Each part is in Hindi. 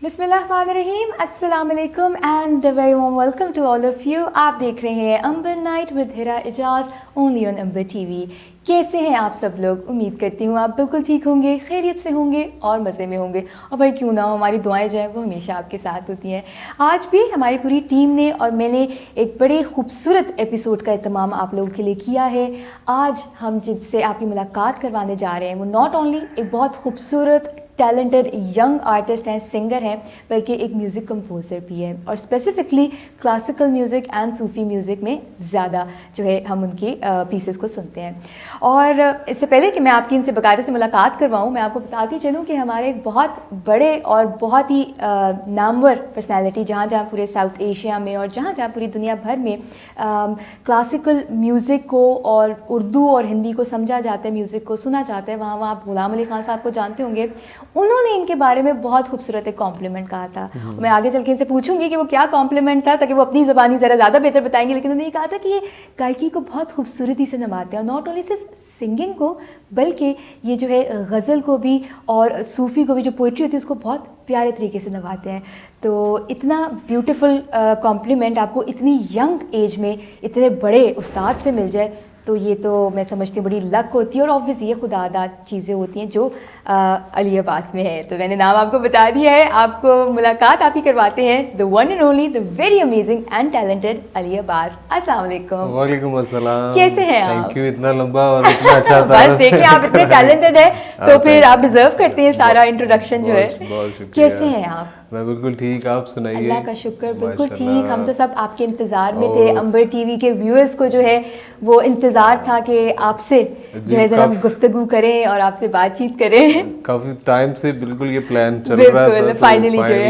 बिस्मिल्लाहिर्रहमानिर्रहीम, अस्सलाम वालेकुम and very warm welcome to all of you. आप देख रहे हैं Amber night with Hira Ijaz only on Amber TV. कैसे हैं आप सब लोग? उम्मीद करती हूँ आप बिल्कुल ठीक होंगे, खैरियत से होंगे और मज़े में होंगे। और भाई क्यों ना हो, हमारी दुआएं जो हैं वो हमेशा आपके साथ होती हैं। आज भी हमारी पूरी टीम ने और मैंने एक बड़े खूबसूरत एपिसोड का एहतमाम आप लोगों के लिए किया है। आज हम जिनसे आपकी मुलाकात करवाने जा रहे हैं वो नॉट ओनली एक बहुत खूबसूरत टैलेंटेड यंग आर्टिस्ट हैं, सिंगर हैं, बल्कि एक म्यूज़िक कंपोज़र भी है और specifically classical music and Sufi music में ज़्यादा जो है हम उनकी पीसेस को सुनते हैं। और इससे पहले कि मैं आपकी इनसे बाकायदे से मुलाकात करवाऊँ, मैं आपको बताती चलूँ कि हमारे एक बहुत बड़े और बहुत ही नामवर पर्सनैलिटी जहाँ जहाँ पूरे साउथ एशिया में और जहाँ जहाँ पूरी दुनिया भर में क्लासिकल म्यूज़िक को और उर्दू और हिंदी को समझा जाता है, म्यूज़िक को सुना जाता है, वहाँ आप ग़ुलाम अली ख़ान साहब को जानते होंगे। उन्होंने इनके बारे में बहुत खूबसूरत एक कॉम्प्लीमेंट कहा था। मैं आगे चल के इनसे पूछूंगी कि वो क्या कॉम्प्लीमेंट था, ताकि वो अपनी ज़बानी ज़रा ज़्यादा बेहतर बताएंगे। लेकिन उन्होंने ये कहा था कि ये गायकी को बहुत खूबसूरती से नभाते हैं, और नॉट ओनली सिर्फ सिंगिंग को बल्कि ये जो है गज़ल को भी और सूफ़ी को भी, जो पोइट्री होती है उसको बहुत प्यारे तरीके से नभाते हैं। तो इतना ब्यूटीफुल कॉम्प्लीमेंट आपको इतनी यंग एज में इतने बड़े उस्ताद से मिल जाए तो ये तो मैं समझती हूँ बड़ी लक होती है, और ऑब्वियसली ये खुदादा चीज़ें होती हैं जो अली अब्बास में है। तो मैंने नाम आपको बता दिया है, आपको मुलाकात आप ही करवाते हैं the one and only the very amazing and talented Ali Abbas. अस्सलाम वालेकुम। वालेकुम अस्सलाम। कैसे हैं आप? थैंक यू, इतना लंबा और इतना अच्छा था। बस देखिए, आप इतने टैलेंटेड हैं तो फिर आप डिजर्व करते हैं सारा इंट्रोडक्शन जो है। बहुत शुक्रिया। कैसे हैं आप? मैं बिल्कुल ठीक, आप सुनाइए। अल्लाह का शुक्र, बिल्कुल ठीक। हम तो सब आपके इंतज़ार में थे। अंबर टीवी के व्यूअर्स को जो है वो इंतज़ार था कि आपसे जो है ज़रा गुफ्तगू करें और आपसे बातचीत करें। काफ़ी टाइम से बिल्कुल ये प्लान चल रहा था, बिल्कुल फाइनली जो है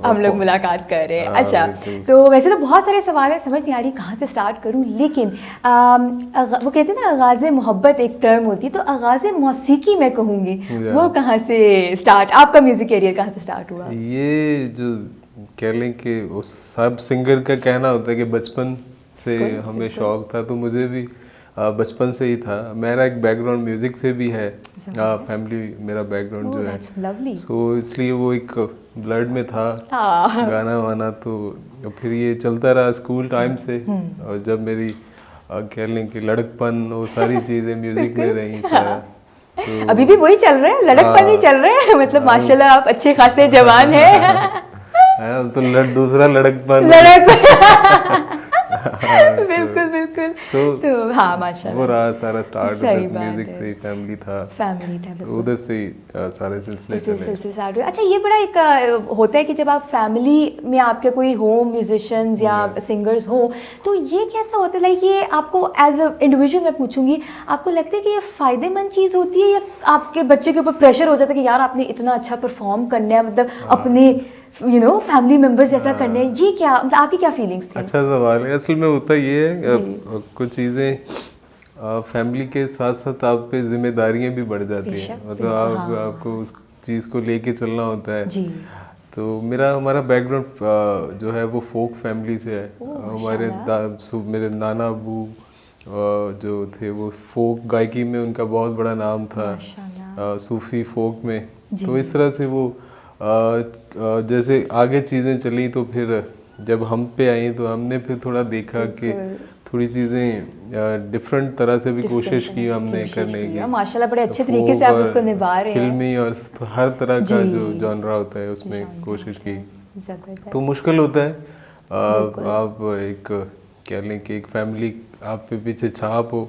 हम लोग मुलाकात कर रहे हैं। अच्छा, तो वैसे तो बहुत सारे सवाल है, समझ नहीं आ रही कहाँ से स्टार्ट करूँ, लेकिन वो कहते हैं ना आगाज़ मोहब्बत एक टर्म होती है, तो आगाज़ मौसीकी मैं कहूँगी वो कहाँ से स्टार्ट, आपका म्यूज़िक करियर कहाँ से स्टार्ट हुआ? ये जो कह लें कि उस सब सिंगर का कहना होता है कि बचपन से हमें शौक था, तो मुझे भी बचपन से ही था। मेरा एक बैकग्राउंड म्यूज़िक से भी है, फैमिली मेरा बैकग्राउंड जो है, सो इसलिए वो एक ब्लड में था गाना वाना। तो फिर ये चलता रहा स्कूल टाइम से, और जब मेरी कह लें कि लड़कपन, वो सारी चीज़ें म्यूज़िक में रही सारा। तो अभी भी वही चल रहा है, लड़कपन ही चल रहा है। मतलब माशाल्लाह आप अच्छे खासे जवान हैं। तो दूसरा लड़कपन बिल्कुल बिल्कुल। तो हाँ माशाल्लाह वो रहा सारा स्टार्ट म्यूजिक से ही, फैमिली था तो उधर से सारे सिलसिले स्टार्ट हुए। अच्छा, ये बड़ा एक होता है कि जब आप फैमिली में आपके कोई हो म्यूजिशियंस या सिंगर्स हो, तो ये कैसा होता है, लाइक ये आपको एज अ इंडिविजुअल मैं पूछूंगी, आपको लगता है कि ये फ़ायदेमंद चीज़ होती है या आपके बच्चे के ऊपर प्रेशर हो जाता है कि यार आपने इतना अच्छा परफॉर्म करना है, मतलब अपने फैमिली मेम्बर्स जैसा करने हैं? ये क्या, मतलब आपकी क्या फीलिंग्स थी? अच्छा सवाल है। असल में होता ये है, कुछ चीज़ें फैमिली के साथ साथ आप पे जिम्मेदारियां भी बढ़ जाती हैं, मतलब आपको उस चीज़ को लेके चलना होता है जी। तो हमारा बैकग्राउंड जो है वो फोक फैमिली से है। हमारे मेरे नाना अबू जो थे वो फोक गायकी में उनका बहुत बड़ा नाम था, सूफी फोक में। तो इस तरह से वो जैसे आगे चीज़ें चली, तो फिर जब हम पे आई तो हमने फिर थोड़ा देखा कि थोड़ी चीज़ें डिफरेंट तरह से भी कोशिश की हमने करने की। माशाल्लाह बड़े अच्छे तरीके से आप उसको निभा रहे हैं। फिल्मी और हर तरह का जो जॉनरा होता है उसमें कोशिश की। तो मुश्किल होता है, आप एक कह लें कि एक फैमिली आप पे पीछे छाप हो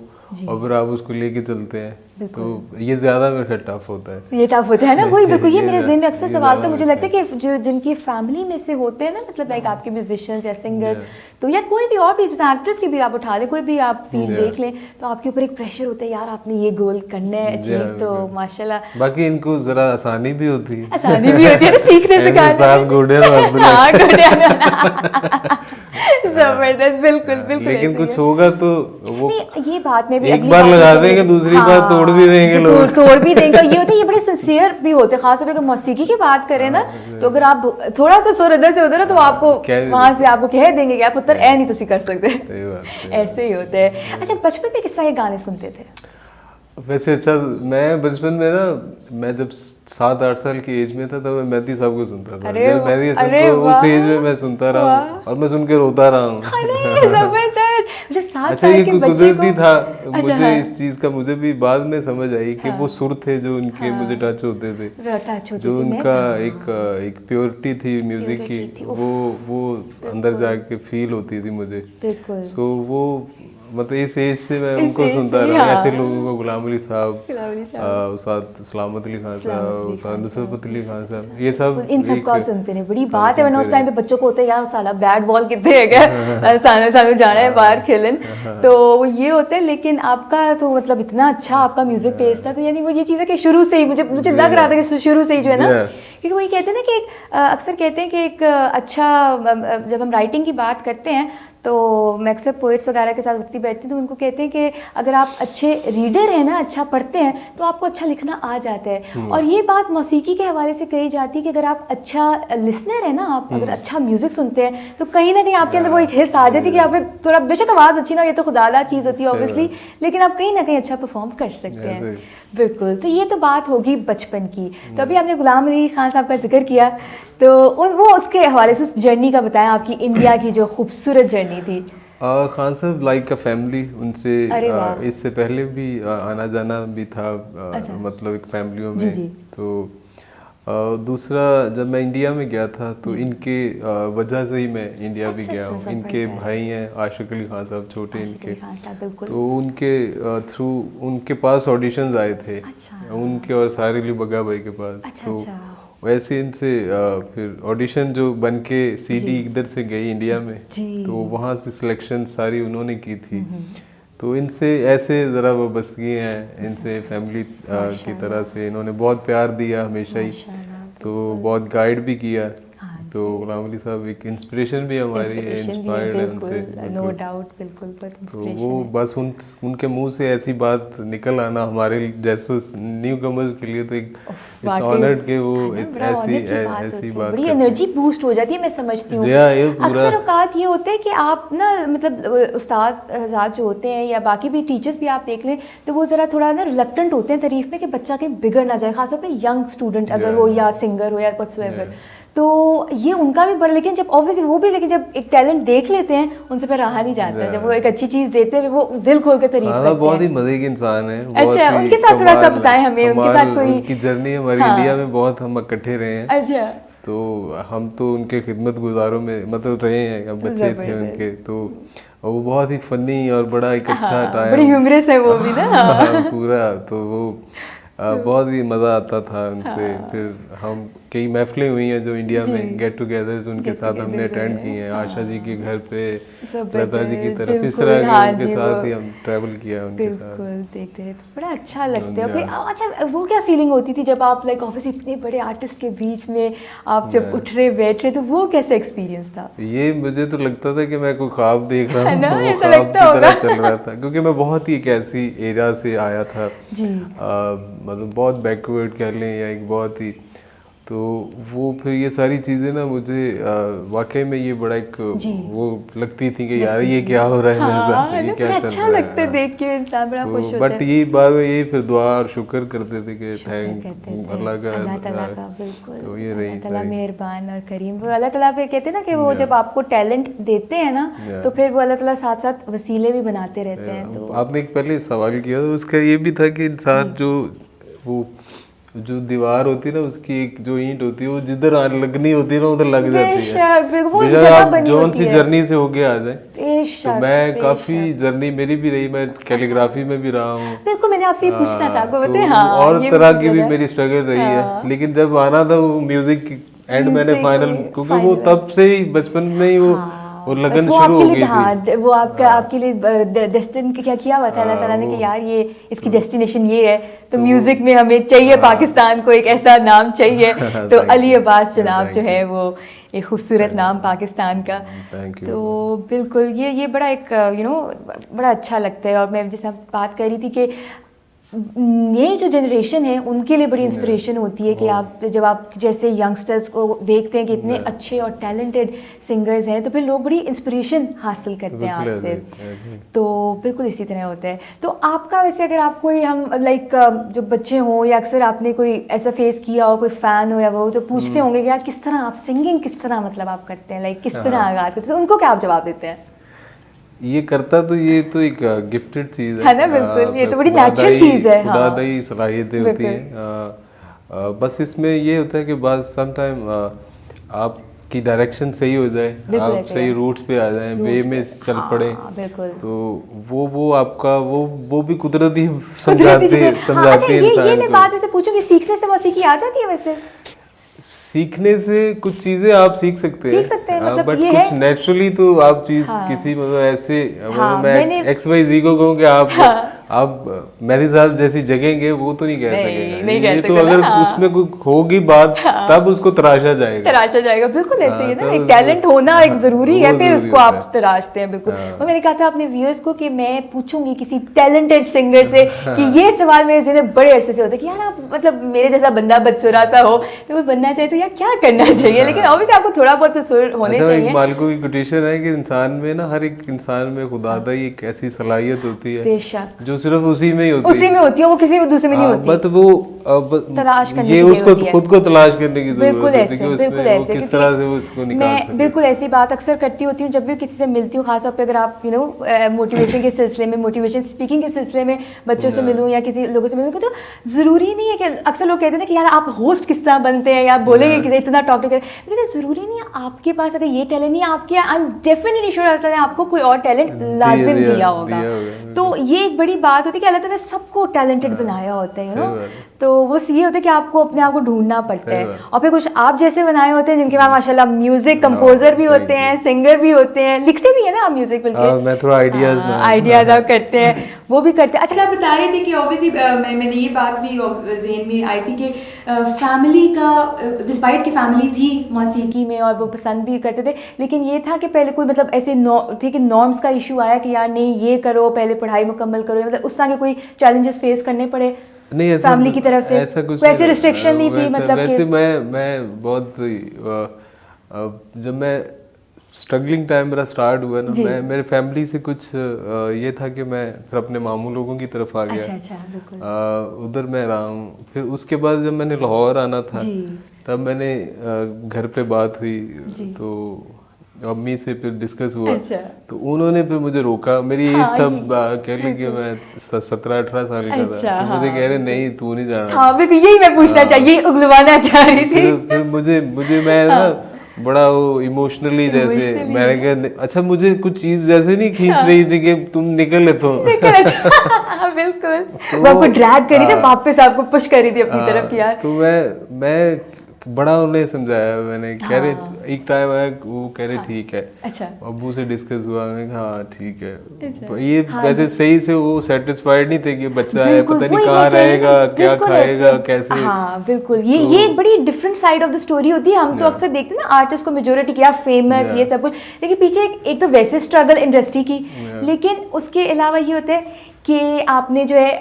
और फिर आप उसको लेके चलते हैं, तो ये ज़्यादा मेरे ख्याल टफ होता है। ये टफ होता है ना, वही बिल्कुल। ये मेरे ज़हन में अक्सर सवाल था, मुझे लगता है कि जो जिनकी फैमिली में से होते हैं ना, मतलब लाइक आपके म्यूजिशियंस या सिंगर्स, तो या कोई भी और भी, जैसे एक्ट्रेस की भी आप उठा लें, कोई भी आप फील्ड देख लें, तो आपके ऊपर एक प्रेशर होता है, यार आपने ये गोल करना है अचीव। तो माशाल्लाह बाकी इनको ज़रा आसानी भी होती है, आसानी भी होती है ना, सीखने से जबरदस्त। बिल्कुल बिल्कुल। लेकिन कुछ होगा तो वो ये बात में भी एक बार लगा देंगे, दूसरी बार तोड़ भी देंगे लोग, तोड़ भी देंगे। ये होता है, ये बड़े सिंसियर भी होते हैं, खासतौर पे अगर मौसीकी की बात करें ना, तो अगर आप थोड़ा सा सुर इधर से उधर ना, तो आपको वहाँ से आपको कह देंगे कि आप पुत्र नहीं तुसी कर सकते। ऐसे ही होते हैं। अच्छा, बचपन में किस तरह के गाने सुनते थे? वैसे अच्छा, मैं बचपन में ना, मैं जब 7-8 साल की एज में था तब मैं मेहदी साहब को सुनता था। जब मेहदी हसन को उस एज में मैं सुनता रहा हूँ और मैं सुन के रोता रहा हूँ। अच्छा, ये कुदरती था मुझे इस चीज का, मुझे भी बाद में समझ आई कि वो सुर थे जो उनके मुझे टच होते थे, जो उनका एक प्योरिटी थी म्यूजिक की, वो अंदर जाके फील होती थी मुझे। सो वो मतलब इस एज से मैं उनको सुनता रहा, ऐसे लोगों को, गुलाम अली साहब, उस्ताद सलामत अली खान साहब, उस्ताद नुसरत अली खान साहब, ये सब इन सब को सुनते रहे। बड़ी बात है, वरना उस टाइम पे बच्चों को होता है यार साला बैट बॉल कितने है क्या, सानू जाना है बाहर खेलन, तो ये होता है। लेकिन आपका तो मतलब इतना अच्छा आपका म्यूजिक टेस्ट था, तो यानी वो ये चीज़ है कि शुरू से ही मुझे लग रहा था कि शुरू से ही जो है ना, क्योंकि वही कहते हैं ना कि अक्सर कहते हैं कि एक अच्छा, जब हम राइटिंग की बात करते हैं तो मैं अक्सर पोइट्स वगैरह के साथ उठती बैठती हूँ तो उनको कहते हैं कि अगर आप अच्छे रीडर हैं ना, अच्छा पढ़ते हैं, तो आपको अच्छा लिखना आ जाता है। और ये बात मौसीकी के हवाले से कही जाती है कि अगर आप अच्छा लिसनर है ना, आप अगर अच्छा म्यूज़िक सुनते हैं तो कहीं ना कहीं आपके अंदर वो एक हिस्सा आ जाती है कि आप थोड़ा, बेशक आवाज़ अच्छी ना, ये तो खुदादा चीज़ होती है ऑब्वियसली, लेकिन आप कहीं ना कहीं अच्छा परफॉर्म कर सकते हैं। बिल्कुल, तो ये तो बात होगी बचपन की। तो अभी आपने गुलाम अली खान साहब का जिक्र किया, तो वो उसके हवाले से जर्नी का बताएं, आपकी इंडिया की जो खूबसूरत जर्नी थी। खान साहब लाइक अ फैमिली, उनसे इससे पहले भी आना जाना भी था, मतलब एक फैमिलियों में। तो दूसरा, जब मैं इंडिया में गया था तो इनके वजह से ही मैं इंडिया भी गया हूँ। इनके भाई हैं आशिक अली खान साहब, छोटे इनके, तो उनके थ्रू उनके पास ऑडिशंस आए थे, उनके और सारे अली बग्गा भाई के पास। तो वैसे इनसे फिर ऑडिशन जो बन के सीडी इधर से गई इंडिया में, तो वहाँ से सिलेक्शन सारी उन्होंने की थी। तो इनसे ऐसे ज़रा वाबस्तगी हैं, इनसे फैमिली की तरह से इन्होंने बहुत प्यार दिया हमेशा ही, तो बहुत गाइड भी किया। तो गुलाम अली साहब एक इंस्पिरेशन भी हमारी है, इंस्पायर्ड है उनसे, नो डाउट, बिल्कुल। तो वो बस उनके मुंह से ऐसी बात निकल आना हमारे जैसे न्यू कमर्स के लिए तो एक इट्स ऑनर्ड के वो ऐसी बात, बड़ी एनर्जी बूस्ट हो जाती है, मैं समझती हूँ। अक्सर औकात ये होता है कि आप ना, मतलब उस्ताद हज़रात जो होते हैं या बाकी भी टीचर्स भी आप देख लें, तो वो ज़रा थोड़ा ना रिलक्टेंट होते हैं तारीफ में कि बच्चा कहीं बिगड़ ना जाए, खासतौर पे यंग स्टूडेंट अगर हो या सिंगर हो या व्हाटसोएवर। तो ये उनका भी बड़ा, लेकिन जब ऑब्वियसली वो भी, लेकिन जब एक टैलेंट देख लेते हैं उनसे फिर रहा नहीं जाता है, जब वो एक अच्छी चीज़ देते हैं वो दिल खोल के तारीफ करते हैं। बहुत ही मजे की इंसान है। अच्छा, उनके साथ थोड़ा सा बताएं हमें, उनके साथ कोई उनकी जर्नी हमारी इंडिया में बहुत हम इकट्ठे रहे हैं। अच्छा, तो हम तो उनके खिदमत गुजारों में मतलब रहे हैं, अब बच्चे थे उनके, तो वो बहुत ही फनी और बड़ा एक अच्छा टाइम, बड़ी ह्यूमरस है वो भी ना पूरा। तो वो बहुत ही मज़ा आता था उनसे। फिर हम कई महफिलें हुई हैं जो इंडिया में, गेट टुगेदर्स उनके साथ हमने अटेंड किए हैं, आशा जी के घर पे, लता जी की तरफ, इस तरह के उनके साथ ही हम ट्रैवल किया उनके साथ। देखते हैं तो बड़ा अच्छा लगता है। फिर अच्छा, वो क्या फीलिंग होती थी जब आप लाइक ऑफिस इतने बड़े आर्टिस्ट के बीच में आप जब उठ रहे बैठ रहे, तो वो कैसा एक्सपीरियंस था? ये मुझे तो लगता था कि मैं कोई ख्वाब देख रहा हूँ, वो ख्वाब की तरह चल रहा था, क्योंकि मैं बहुत ही एक ऐसी एरिया से आया था, मतलब बहुत बैकवर्ड कह लें या एक बहुत ही, तो वो फिर ये सारी चीज़ें ना मुझे वाकई में ये बड़ा एक वो लगती थी कि यार ये क्या हो रहा है मेरे साथ, ये क्या चल रहा है। लगता है देख के, इंसान बड़ा खुश होता है। बट ये बाद में ये फिर दुआ और शुक्र करते थे कि थैंक अल्लाह का, बिल्कुल, तो ये रही अल्लाह मेहरबान और करीम। वो अल्लाह ताला पे कहते हैं ना कि वो जब आपको टैलेंट देते हैं ना, तो फिर वो अल्लाह ताला साथ साथ वसीले भी बनाते रहते हैं। तो आपने एक पहले सवाल किया था, उसका ये भी था कि इंसान जो दीवार होती है ना, उसकी एक जो ईंट होती है, वो जिधर लगनी होती है ना उधर लग जाती है। जौन सी जर्नी से होके आ जाए, तो मैं काफी जर्नी मेरी भी रही, मैं कैलीग्राफी में भी रहा हूँ। बिल्कुल, मैंने आपसे पूछना था, आपको बताएं। और तरह की भी मेरी स्ट्रगल रही है, लेकिन जब आना था वो म्यूजिक एंड मैंने फाइनल, क्योंकि वो तब से ही बचपन में ही वो लगन शुरू हो गई थी। वो आपके लिए डेस्टिन क्या किया हुआ था अल्लाह ताला ने कि यार ये इसकी डेस्टिनेशन ये है, तो म्यूजिक में हमें चाहिए, पाकिस्तान को एक ऐसा नाम चाहिए। तो अली अब्बास जनाब जो है वो एक खूबसूरत नाम पाकिस्तान का। तो बिल्कुल ये बड़ा एक बड़ा अच्छा लगता है। और मैं जैसे बात कर रही थी कि ये जो जनरेशन है उनके लिए बड़ी इंस्पिरेशन होती है कि आप जब आप जैसे यंगस्टर्स को देखते हैं कि इतने अच्छे और टैलेंटेड सिंगर्स हैं तो फिर लोग बड़ी इंस्पिरेशन हासिल करते हैं आपसे। तो बिल्कुल इसी तरह होता है। तो आपका वैसे अगर आप कोई हम लाइक जो बच्चे हों या अक्सर आपने कोई ऐसा फेस किया हो, कोई फ़ैन हो या वो तो पूछते होंगे कि यार किस तरह आप सिंगिंग किस तरह मतलब आप करते हैं, लाइक किस तरह आगाज़ करते हैं, तो उनको क्या आप जवाब देते हैं? ये करता तो ये तो एक गिफ्टेड चीज़ है ना, बिल्कुल ये तो बड़ी नेचुरल चीज़ है। खुदादाई सलाहियतें होती हैं। बस इसमें ये होता है कि बाद सम टाइम आपकी डायरेक्शन सही हो जाए, आप सही रूट्स पे आ जाएं, वे में चल पड़े, तो वो आपका वो भी कुदरती समझाते हैं इंसान ये मैं बात ऐसे पूछूं कि सीखने से मौसीकी आ जाती है? वैसे सीखने से कुछ चीजें आप सीख सकते हैं मतलब बट कुछ नेचुरली तो आप चीज किसी मतलब ऐसे मैं XYZ को कहूँ कि आप मेहदी साहब जैसी जगेंगे वो तो नहीं कह सकेगा। ये तो अगर उसमें कोई होगी बात तब उसको तराशा जाएगा। बिल्कुल ऐसे ही ना, एक टैलेंट होना एक जरूरी है, फिर उसको आप तराशते हैं। बिल्कुल। और मैंने कहा था अपने व्यूअर्स को कि मैं पूछूंगी किसी टैलेंटेड सिंगर से कि ये सवाल मेरे ज़हन में बड़े अरसे से होता है कि यार आप मतलब मेरे जैसा बंदा बदसुरा सा हो तो वो बनना चाहिए तो यार क्या करना चाहिए, लेकिन ऑब्वियसली आपको थोड़ा बहुत तो सुर होने चाहिए। मालिकों की कोटेशन है कि इंसान में ना, हर एक इंसान में खुदादाई एक ऐसी सलाहियत होती है बेशक जो सिर्फ उसी में ही होती है, वो किसी दूसरे में नहीं होती। बट वो तलाश करने ये उसको खुद को तलाश करने की जरूरत है कि बिल्कुल ऐसे किस तरह से वो उसको निकाल सके। बिल्कुल ऐसी बात अक्सर करती होती हूँ जब भी किसी से मिलती हूँ, खासतौर पे अगर आप मोटिवेशन के सिलसिले में, मोटिवेशन स्पीकिंग के सिलसिले में बच्चों से मिलूँ या किसी लोगों से मिलूँ, तो ज़रूरी नहीं है कि अक्सर लोग कहते हैं कि यार आप होस्ट किस तरह बनते हैं या बोलेंगे कि इतना टॉक करें, लेकिन ज़रूरी नहीं है आपके पास अगर ये टैलेंट नहीं है आपके, आई एम डेफिनेटली श्योर अल्लाह ताला ने आपको कोई और टैलेंट लाजिम दिया होगा। तो ये एक बड़ी बात होती है कि अल्लाह ताला ने सबको टैलेंटेड बनाया होता है, यू नो। तो बस ये होता है कि आपको अपने आप को ढूंढना पड़ता है, और फिर कुछ आप जैसे बनाए होते हैं जिनके पास माशाल्लाह म्यूजिक कंपोजर भी होते हैं, सिंगर भी होते हैं, लिखते भी है ना आप म्यूजिक, बल्कि मैं थोड़ा आइडियाज आप करते हैं, वो भी करते हैं। अच्छा, आप बता रहे थे कि ऑब्वियसली मैंने ये बात भी ज़हन में आई थी कि फैमिली का, डिस्पाइट की फैमिली थी मौसीकी में और वो पसंद भी करते थे, लेकिन ये था कि पहले कोई मतलब ऐसे थी कि नॉर्म्स का इशू आया कि यार नहीं ये करो, पहले पढ़ाई मुकम्मल करो, मतलब उस तरह के कोई चैलेंजेस फेस करने पड़े नहीं फैमिली की तरफ से? ऐसा कुछ वैसे रिस्ट्रिक्शन नहीं थी मतलब वैसे मैं बहुत जब मैं स्ट्रगलिंग टाइम मेरा स्टार्ट हुआ ना, मैं मेरे फैमिली से कुछ ये था कि मैं फिर अपने मामू लोगों की तरफ आ गया। उधर मैं रहा हूँ। फिर उसके बाद जब मैंने लाहौर आना था तब मैंने घर पे बात हुई तो अम्मी से फिर डिस्कस हुआ। तो उन्होंने फिर मुझे रोका, मेरी एज तब कह ली कि मैं 17-18 साल का था, तो मुझे कह रहे नहीं तू नहीं जाना। हाँ, यही मैं पूछना चाहिए, उगलवाना चाह रही थी। फिर मुझे मैं ना बड़ा वो इमोशनली जैसे मैंने कहा अच्छा, मुझे कुछ चीज जैसे नहीं खींच रही थी कि तुम निकल लेते हो। बिल्कुल वो आपको ड्रैग करी थी, वापस आपको पुश करी थी अपनी तरफ की यार। तो मैं बड़ा उन्हें समझाया, मैंने कह रहे एक टाइम आया वो कह रहे ठीक है। अच्छा, अब्बू से डिस्कस हुआ, मैंने कहा हाँ ठीक है। ये वैसे सही से वो सेटिस्फाइड नहीं थे कि बच्चा है, पता नहीं कहाँ रहेगा, क्या खाएगा, कैसे। हाँ बिल्कुल, ये एक बड़ी different side of the story होती है। हम तो अक्सर देखते हैं ना आर्टिस्ट को मेजोरिटी किया फेमस ये सब कुछ, लेकिन पीछे एक तो वैसे स्ट्रगल इंडस्ट्री की, लेकिन उसके अलावा ये होता है कि आपने जो है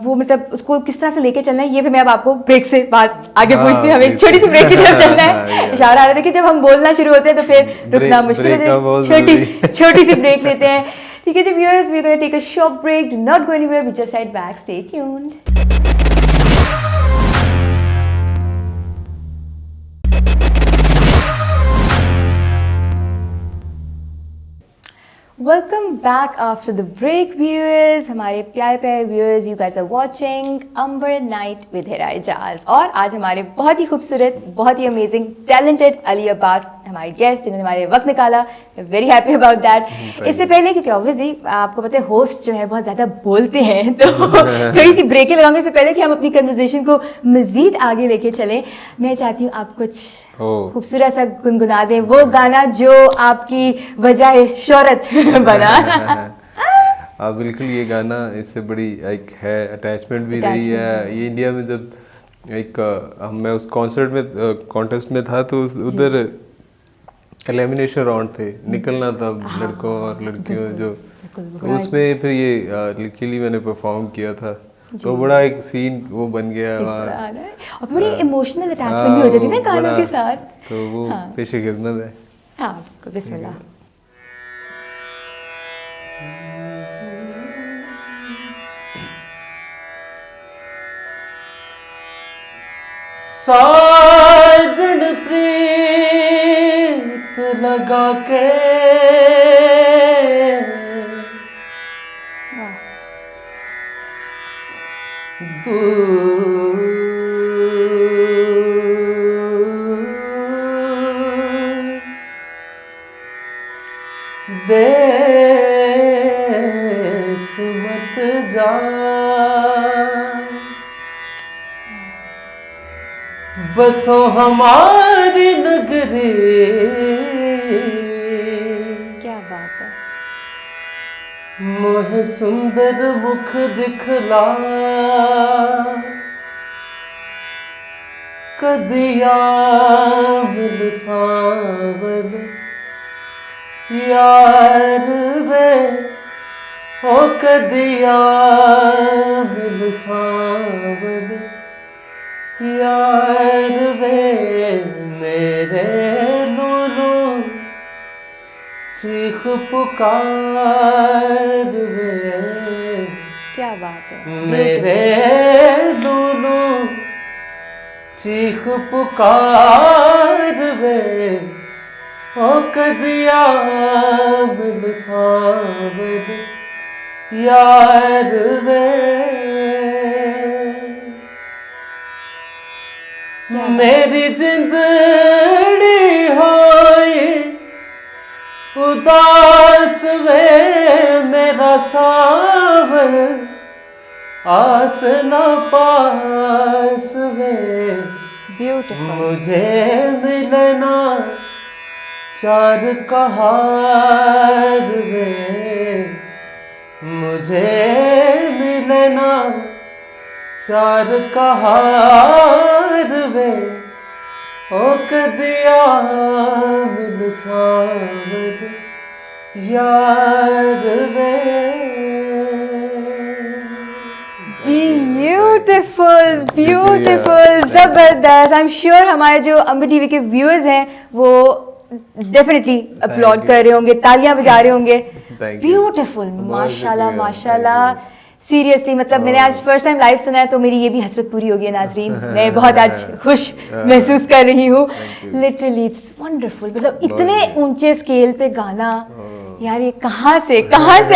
वो मतलब उसको किस तरह से लेके चलना है। ये भी मैं अब आपको ब्रेक से बात आगे पूछती हूँ, हमें एक छोटी सी ब्रेक की तरफ चलना है। इशारा आ रहा था कि जब हम बोलना शुरू होते हैं तो फिर रुकना मुश्किल है, छोटी सी ब्रेक लेते हैं। ठीक है जी viewers, we are going to take a short break, do not go anywhere, we just side back, stay tuned. Welcome back after the break viewers, हमारे प्यारे प्यारे viewers, you guys are watching Amber night with Hira Ijaz. और आज हमारे बहुत ही खूबसूरत, बहुत ही अमेजिंग, टैलेंटेड अली अब्बास हमारे गेस्ट, जिन्होंने हमारे वक्त निकाला, वेरी हैप्पी अबाउट दैट। इससे पहले क्योंकि ऑब्वियसली आपको पता है होस्ट जो है बहुत ज़्यादा बोलते हैं, तो थोड़ी सी ब्रेकें लगाऊंगे इससे पहले कि हम अपनी कन्वर्सेशन को मज़ीद आगे लेके चलें। मैं चाहती हूँ आप कुछ खूबसूरत सा गुनगुना दें, वो गाना जो आपकी वजह शोहरत बना। बिल्कुल, ये गाना इससे बड़ी एक है अटैचमेंट भी रही है। ये इंडिया में जब एक मैं उस कॉन्सर्ट में कॉन्टेस्ट में था तो उधर एलिमिनेशन राउंड थे, निकलना था लड़कों और लड़कियों जो, तो उसमें फिर ये लकीली मैंने परफॉर्म किया था। तो बड़ा एक सीन वो बन गया वहाँ, और बड़ी इमोशनल अटैचमेंट भी हो जाती है ना गानों के साथ। तो वो पेशे खिदमत है। हाँ बिस्मिल्लाह। साजन प्रीत लगा के दूर देश मत जा, बसो हमारी नगरी। क्या बात है। मोह सुंदर मुख दिखला, कदिया मिल सावन यार वे, ओ कदिया मिल सावन यार वे, मेरे लूलू चीख पुकार वे। क्या बात है। मेरे लूलू चीख पुकार वे, ओ कदिया मिल सावन यार वे। मेरी जिंदड़ी होई उदास वे, मेरा सावन आस न पास वे। मुझे मिलना चार कहार वे, मुझे मिलना चार कहार वे, ओ कदिया मिल सावन यार वे। ब्यूटीफुल ब्यूटीफुल, जबरदस्त। आई एम श्योर हमारे जो अम्बर टीवी के व्यूअर्स हैं वो डेफिनेटली अपलॉड कर रहे होंगे, तालियां बजा रहे होंगे। ब्यूटीफुल, माशाल्लाह माशाल्लाह। सीरियसली मतलब मैंने आज फर्स्ट टाइम लाइव सुना है तो मेरी ये भी हसरत पूरी होगी नाजरीन। मैं बहुत आज खुश महसूस कर रही हूँ। Literally it's wonderful. मतलब इतने ऊंचे स्केल पे गाना, यार ये कहाँ से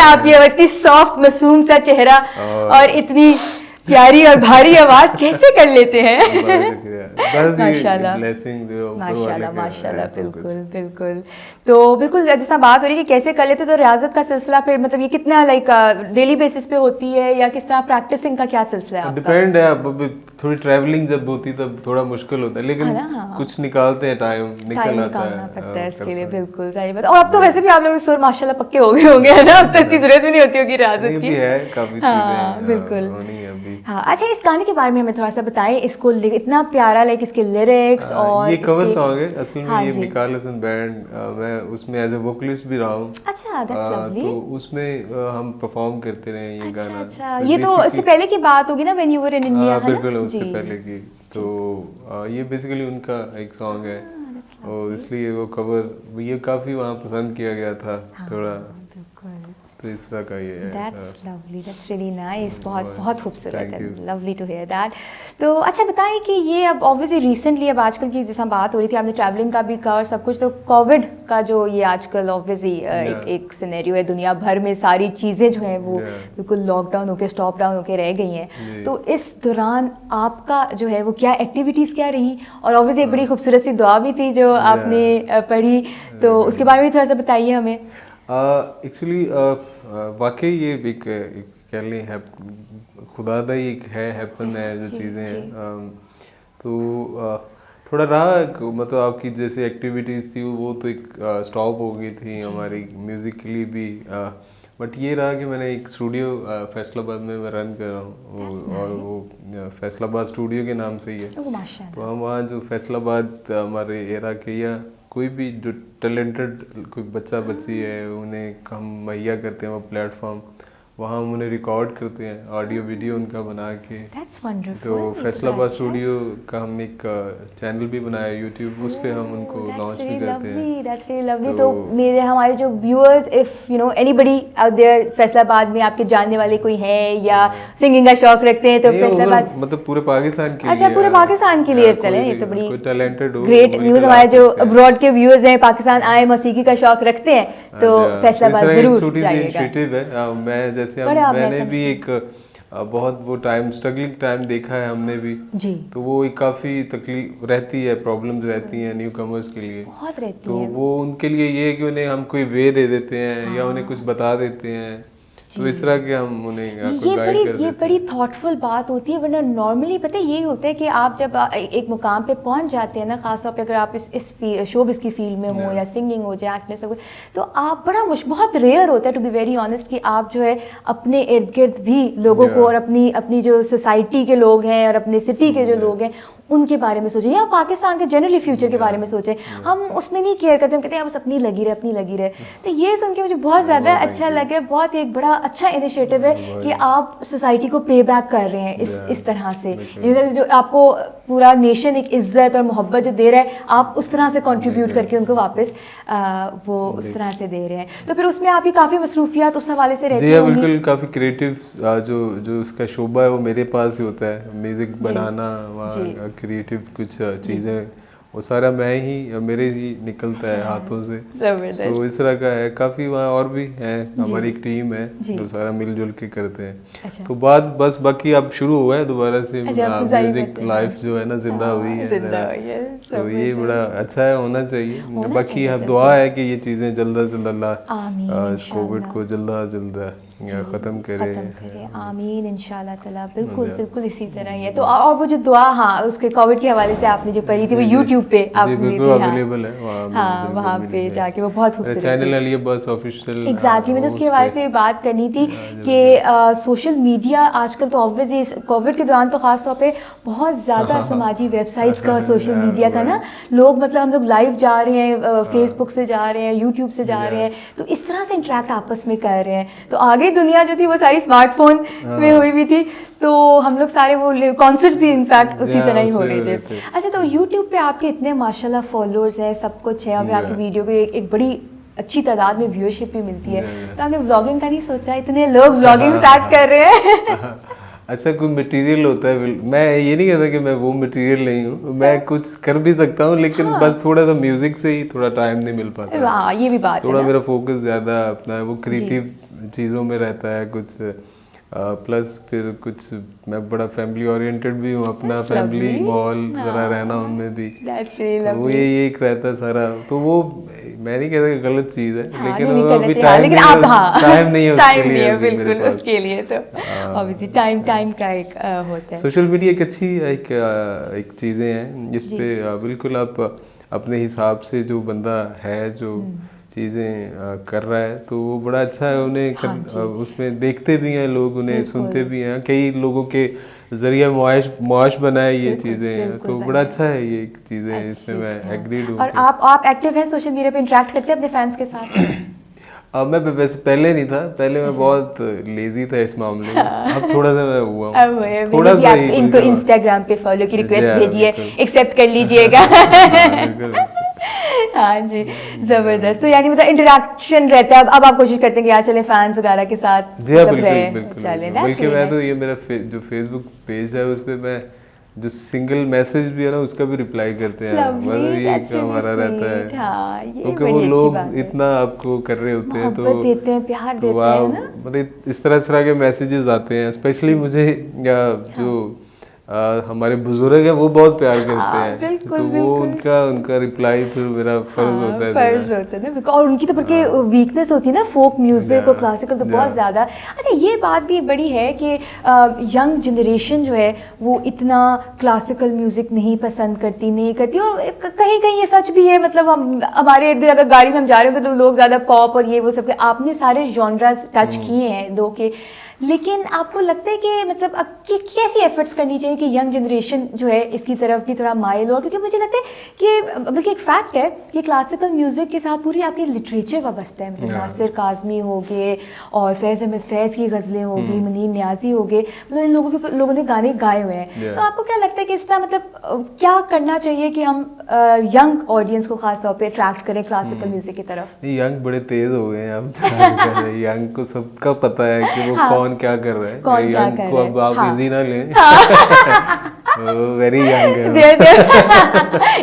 आप ये इतनी सॉफ्ट मासूम सा चेहरा और इतनी प्यारी और भारी आवाज कैसे कर लेते हैं। माशाल्लाह माशाल्लाह माशाल्लाह। बिल्कुल बिल्कुल। तो बिल्कुल जैसा बात हो रही है कि कैसे कर लेते, तो रियाजत का सिलसिला फिर मतलब ये कितना लाइक डेली बेसिस पे होती है या किस तरह प्रैक्टिसिंग का क्या सिलसिला है आपका? डिपेंड है। अब थोड़ी ट्रैवलिंग जब होती तब थोड़ा मुश्किल होता है, लेकिन कुछ निकालते हैं, टाइम निकालना पड़ता है इसके लिए। बिल्कुल सही बात। और अब तो वैसे भी आप लोग सुर माशाल्लाह पक्के हो गए होंगे है ना, अब तो इतनी जरूरत भी नहीं होती होगी रियाजत की। है काफी चीजें बिल्कुल होनी है अभी। हाँ अच्छा, इस गाने के बारे में हमें थोड़ा सा बताएं। इसको इतना प्यारा लाइक इसके लिरिक्स और ये कवर सॉन्ग है असल में। ये मिकाल हसन बैंड, मैं उसमें एज ए वोकलिस्ट भी रहा हूँ। अच्छा दैट्स लवली। तो उसमें हम परफॉर्म करते रहे ये गाना। अच्छा ये तो इससे पहले की बात होगी ना, when you were in India. बिल्कुल उससे पहले की। तो ये बेसिकली उनका एक सॉन्ग है और इसलिए वो कवर ये काफी वहाँ पसंद किया गया था थोड़ा, तो इस तरह का ये है। That's lovely, that's really nice। बहुत खूबसूरत है। Lovely to hear that। तो अच्छा बताएं कि ये अब ऑब्वियसली रिसेंटली अब आजकल की जैसा बात हो रही थी, आपने ट्रैवलिंग का भी कहा और सब कुछ, तो कोविड का जो ये आजकल ऑब्वियसली एक सिनेरियो है, दुनिया भर में सारी चीज़ें जो हैं वो बिल्कुल लॉकडाउन होके स्टॉप डाउन होके रह गई हैं। तो इस दौरान आपका जो है वो क्या एक्टिविटीज़ क्या रही, और ऑब्वियसली एक बड़ी खूबसूरत सी दुआ भी थी जो आपने पढ़ी, तो उसके बारे में भी थोड़ा सा बताइए हमें। एक्चुअली वाकई ये एक कह लें खुदा दा ही एक है, हैपन है जो चीज़ें हैं। तो थोड़ा रहा मतलब आपकी जैसे एक्टिविटीज़ थी वो तो एक स्टॉप हो गई थी हमारी म्यूज़िकली भी, बट ये रहा कि मैंने एक स्टूडियो फैसलाबाद में मैं रन कर रहा हूँ, और वो फैसलाबाद स्टूडियो के नाम से ही है। तो हम वहाँ जो फैसलाबाद हमारे एरा के या कोई भी जो टैलेंटेड कोई बच्चा बच्ची है उन्हें हम मुहैया करते हैं वो प्लेटफॉर्म, वहाँ हम उन्हें रिकॉर्ड करते हैं, ऑडियो वीडियो उनका बना के। That's wonderful. तो फैसलाबाद स्टूडियो का हमने एक चैनल भी बनाया यूट्यूब, उस पे हम उनको लॉन्च भी करते हैं। That's really lovely. तो मेरे हमारे जो viewers, if you know anybody out there, Faisalabad में आपके जानने वाले कोई है या सिंगिंग का शौक रखते हैं, तो फैसलाबाद मतलब पूरे पाकिस्तान के लिए। अच्छा, पूरे पाकिस्तान के लिए चले, ये तो बड़ी टैलेंटेड हो, ग्रेट न्यूज़। हमारे जो अब्रॉड के व्यूअर्स हैं, पाकिस्तान आए, मौसीकी का शौक रखते हैं, तो फैसलाबाद जरूर छोटी सी जाइएगा। इनिशिएटिव है। मैं जैसे मैंने भी एक बहुत वो टाइम, स्ट्रगलिंग टाइम देखा है हमने भी जी। तो वो एक काफ़ी तकलीफ रहती है, प्रॉब्लम्स रहती हैं न्यू कमर्स के लिए, बहुत रहती तो है। वो उनके लिए ये है कि उन्हें हम कोई वे दे देते हैं या उन्हें कुछ बता देते हैं, तो इस तरह के हम उन्हें ये बड़ी थॉटफुल बात होती है। वरना नॉर्मली पता है यही होता है कि आप जब एक मुकाम पे पहुंच जाते हैं ना, खासतौर पे अगर आप इस शोबिस की फील्ड में हो या सिंगिंग हो या एक्टिंग हो, तो आप बहुत रेयर होता है, टू बी वेरी ऑनेस्ट, कि आप जो है अपने इर्द गिर्द भी लोगों को और अपनी जो सोसाइटी के लोग हैं और अपने सिटी के जो लोग हैं उनके बारे में सोचें, या पाकिस्तान के जनरली फ्यूचर के बारे में सोचें। हम उसमें नहीं केयर करते, हम कहते हैं बस अपनी लगी रहे। तो ये सुन के मुझे बहुत ज़्यादा अच्छा लगे। बहुत एक बड़ा अच्छा इनिशिएटिव है कि आप सोसाइटी को पे बैक कर रहे हैं इस तरह से। जो आपको पूरा नेशन एक इज्जत और मोहब्बत जो दे रहा है, आप उस तरह से कंट्रीब्यूट करके उनको वापस वो उस तरह से दे रहे हैं। तो फिर उसमें आपकी काफ़ी मसरूफियात उस हवाले से रहती होंगी। बिल्कुल, काफ़ी क्रिएटिव जो उसका शोबा है वो मेरे पास ही होता है, म्यूज़िक बनाना, क्रिएटिव कुछ चीज़ें, वो सारा मैं ही, मेरे ही निकलता है हाथों से। तो इस तरह का है काफ़ी। वहाँ और भी हैं, हमारी एक टीम है जो सारा मिलजुल के करते हैं। तो बात बस बाकी अब शुरू हुआ है दोबारा से म्यूजिक लाइफ जो है ना, जिंदा हुई है। तो ये बड़ा अच्छा है, होना चाहिए। बाकी अब दुआ है कि ये चीज़ें जल्द से जल्द अल्लाह कोविड को जल्द ख़त्म करे। आमीन इंशाल्लाह ताला। बिल्कुल इसी तरह ही है। तो और वो जो दुआ, हाँ, उसके कोविड के हवाले से आपने जो पढ़ी थी, वो यूट्यूब पे आपने अवेलेबल है, हाँ, वहाँ पे जाके वो बहुत खूबसूरत चैनल है, बस ऑफिशियल। एग्जैक्टली, मैंने उसके हवाले से बात करनी थी कि सोशल मीडिया आजकल तो ऑब्वियसली कोविड के दौरान तो ख़ास तौर पे बहुत ज़्यादा समाजी वेबसाइट्स का, सोशल मीडिया का ना, लोग मतलब हम लोग लाइव जा रहे हैं, फेसबुक से जा रहे हैं, यूट्यूब से जा रहे हैं, तो इस तरह से इंटरेक्ट आपस में कर रहे हैं। तो आगे दुनिया जो थी वो सारी स्मार्टफोन में हुई भी थी, तो हम लोग सारे वो कॉन्सर्ट्स भी इनफैक्ट उसी तरह ही हो रहे थे। अच्छा, तो यूट्यूब पे आपके इतने माशाल्लाह फॉलोअर्स हैं, सब कुछ है, और आपकी वीडियो को एक बड़ी अच्छी तादाद में व्यूअरशिप भी मिलती है, तो आपने व्लॉगिंग का नहीं सोचा? इतने लोग व्लॉगिंग स्टार्ट कर रहे हैं। अच्छा, कोई मटेरियल होता है, मैं ये नहीं कहता कि मैं वो मटेरियल नहीं हूँ, मैं कुछ कर भी सकता हूँ, लेकिन बस थोड़ा सा म्यूजिक से ही थोड़ा टाइम नहीं मिल पाता। ये भी बात थोड़ा मेरा फोकस ज़्यादा अपना वो क्रिएटिव चीज़ों में रहता है कुछ, प्लस फिर कुछ मैं बड़ा फैमिली ओरिएंटेड भी हूँ, अपना फैमिली माहौल ज़रा रहना उनमें भी, तो वो ये एक रहता है सारा। तो वो मैं नहीं कहता कि गलत चीज़ है, लेकिन वो अभी टाइम नहीं है उसके लिए, तो ऑब्वियसली टाइम का एक होता है। सोशल मीडिया एक अच्छी एक चीज़ें हैं जिसपे बिल्कुल आप अपने हिसाब से, जो बंदा है जो चीज़ें कर रहा है, तो वो बड़ा अच्छा है। उन्हें उसमें देखते भी हैं लोग, उन्हें सुनते भी हैं, कई लोगों के जरिए मुआश बनाए ये चीज़ें, तो बड़ा अच्छा है ये चीज़ें, इसमें मैं एग्रीड हूँ। और आप एक्टिव हैं सोशल मीडिया पे, इंटरेक्ट करते हैं अपने फैंस के साथ? मैं वैसे पहले नहीं था, पहले मैं बहुत लेजी था इस मामले में, अब थोड़ा सा मैं हुआ हूँ, थोड़ा सा ही। इनको इंस्टाग्राम पे फॉलो की रिक्वेस्ट भेजिए, एक्सेप्ट कर लीजिएगा। हाँ जी, जबरदस्त। तो यानी मतलब इंटरेक्शन रहता है। अब आप कोशिश करते हैं कि यार चले फैंस वगैरह के साथ चले। बल्कि मैं तो ये मेरा जो फेसबुक पेज है उस पर मैं जो सिंगल मैसेज भी है ना उसका भी रिप्लाई करते हैं, मतलब ये हमारा रहता है, क्योंकि वो लोग इतना आपको कर रहे होते हैं, तो देते हैं, प्यार देते हैं ना, मतलब इस तरह के मैसेजेस आते हैं। स्पेशली मुझे जो हमारे बुजुर्ग हैं वो बहुत प्यार करते हैं, तो वो उनका रिप्लाई फिर मेरा फर्ज होता है ना, और उनकी तो बल्कि वीकनेस होती है ना, फोक म्यूजिक और क्लासिकल तो बहुत ज़्यादा। अच्छा, ये बात भी बड़ी है कि यंग जनरेशन जो है वो इतना क्लासिकल म्यूजिक नहीं पसंद करती, और कहीं ये सच भी है। मतलब हमारे इर्द गिर्द अगर गाड़ी में हम जा रहे होंगे तो लोग ज़्यादा पॉप और ये वो सब के, आपने सारे जॉनरास टच किए हैं दो के, लेकिन आपको लगता है कि मतलब अब कैसी एफर्ट्स करनी चाहिए कि यंग जनरेशन जो है इसकी तरफ भी थोड़ा माइल हो? क्योंकि मुझे लगता है कि बल्कि एक फैक्ट है कि क्लासिकल म्यूज़िक के साथ पूरी आपकी लिटरेचर वाबस्ता है। मतलब नासिर काज़मी हो गए और फैज़ अहमद फैज़ की गज़लें हो गई, मुनीर न्याज़ी हो गए, मतलब इन लोगों ने गाने गाए हुए हैं। तो आपको क्या लगता है कि इसका मतलब क्या करना चाहिए कि हम यंग ऑडियंस को खास तौर पे अट्रैक्ट करें क्लासिकल म्यूजिक की तरफ? यंग बड़े तेज हो गए हैं अब। यंग को सबका पता है कि वो कौन क्या कर रहा है। कौन क्या यंग कर को रहा है। अब आप हाँ। इजी ना लें। वेरी यंग है।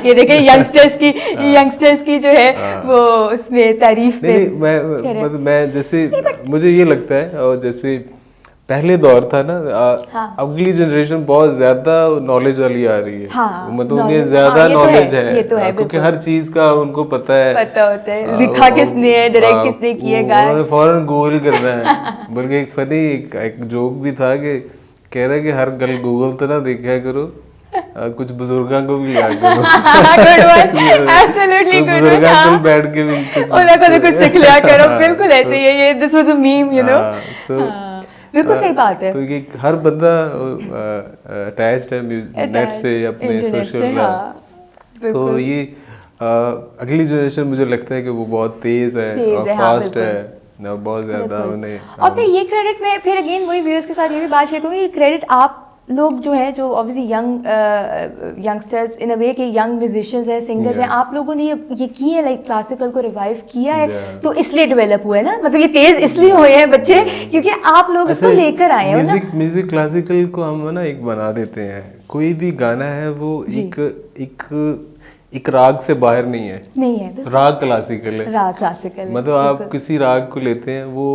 ये देखिए यंगस्टर्स की जो है वो उसमें तारीफ नहीं, मैं जैसे मुझे ये लगता है, और जैसे पहले दौर था ना, अगली जनरेशन बहुत ज्यादा नॉलेज वाली आ रही है। हाँ, मतलब उन्हें ज्यादा नॉलेज है, क्योंकि हर चीज का उनको पता होता है, लिखा किसने है, डायरेक्ट किसने किया, उन्होंने फौरन गूगल करना है। बल्कि एक फनी एक जोक भी था कि कह रहा है कि हर गल गूगल तो ना देखा करो, कुछ बुजुर्गों को भी लिया करो। एब्सोल्युटली गुड, बुजुर्गों को बैठ के भी कुछ सीख लिया करो। बिल्कुल ऐसे ही है ये, this was a meme, you know. बिल्कुल सही बात है। तो ये हर बंदा अटैच्ड है नेट से, अपने सोशल। तो ये अगली जनरेशन मुझे लगता है कि वो बहुत तेज है और फास्ट है, बहुत ज्यादा उन्हें। और फिर ये क्रेडिट में फिर अगेन वही व्यूअर्स के साथ ये भी बात शेयर करूँगी, क्रेडिट आप लोग जो है, जो ऑब्वियसली यंगस्टर्स इन अ वे के यंग म्यूजिशियंस हैं, सिंगर्स हैं, आप लोगों ने ये किए हैं, लाइक क्लासिकल को रिवाइव किया है, तो इसलिए डेवलप हुआ है ना। मतलब ये तेज इसलिए हुए हैं बच्चे क्योंकि आप लोग इसको लेकर आए हो ना। म्यूजिक क्लासिकल को हम ना एक बना देते हैं, कोई भी गाना है वो एक राग से बाहर नहीं है, राग क्लासिकल है। राग क्लासिकल मतलब आप किसी राग को लेते हैं, वो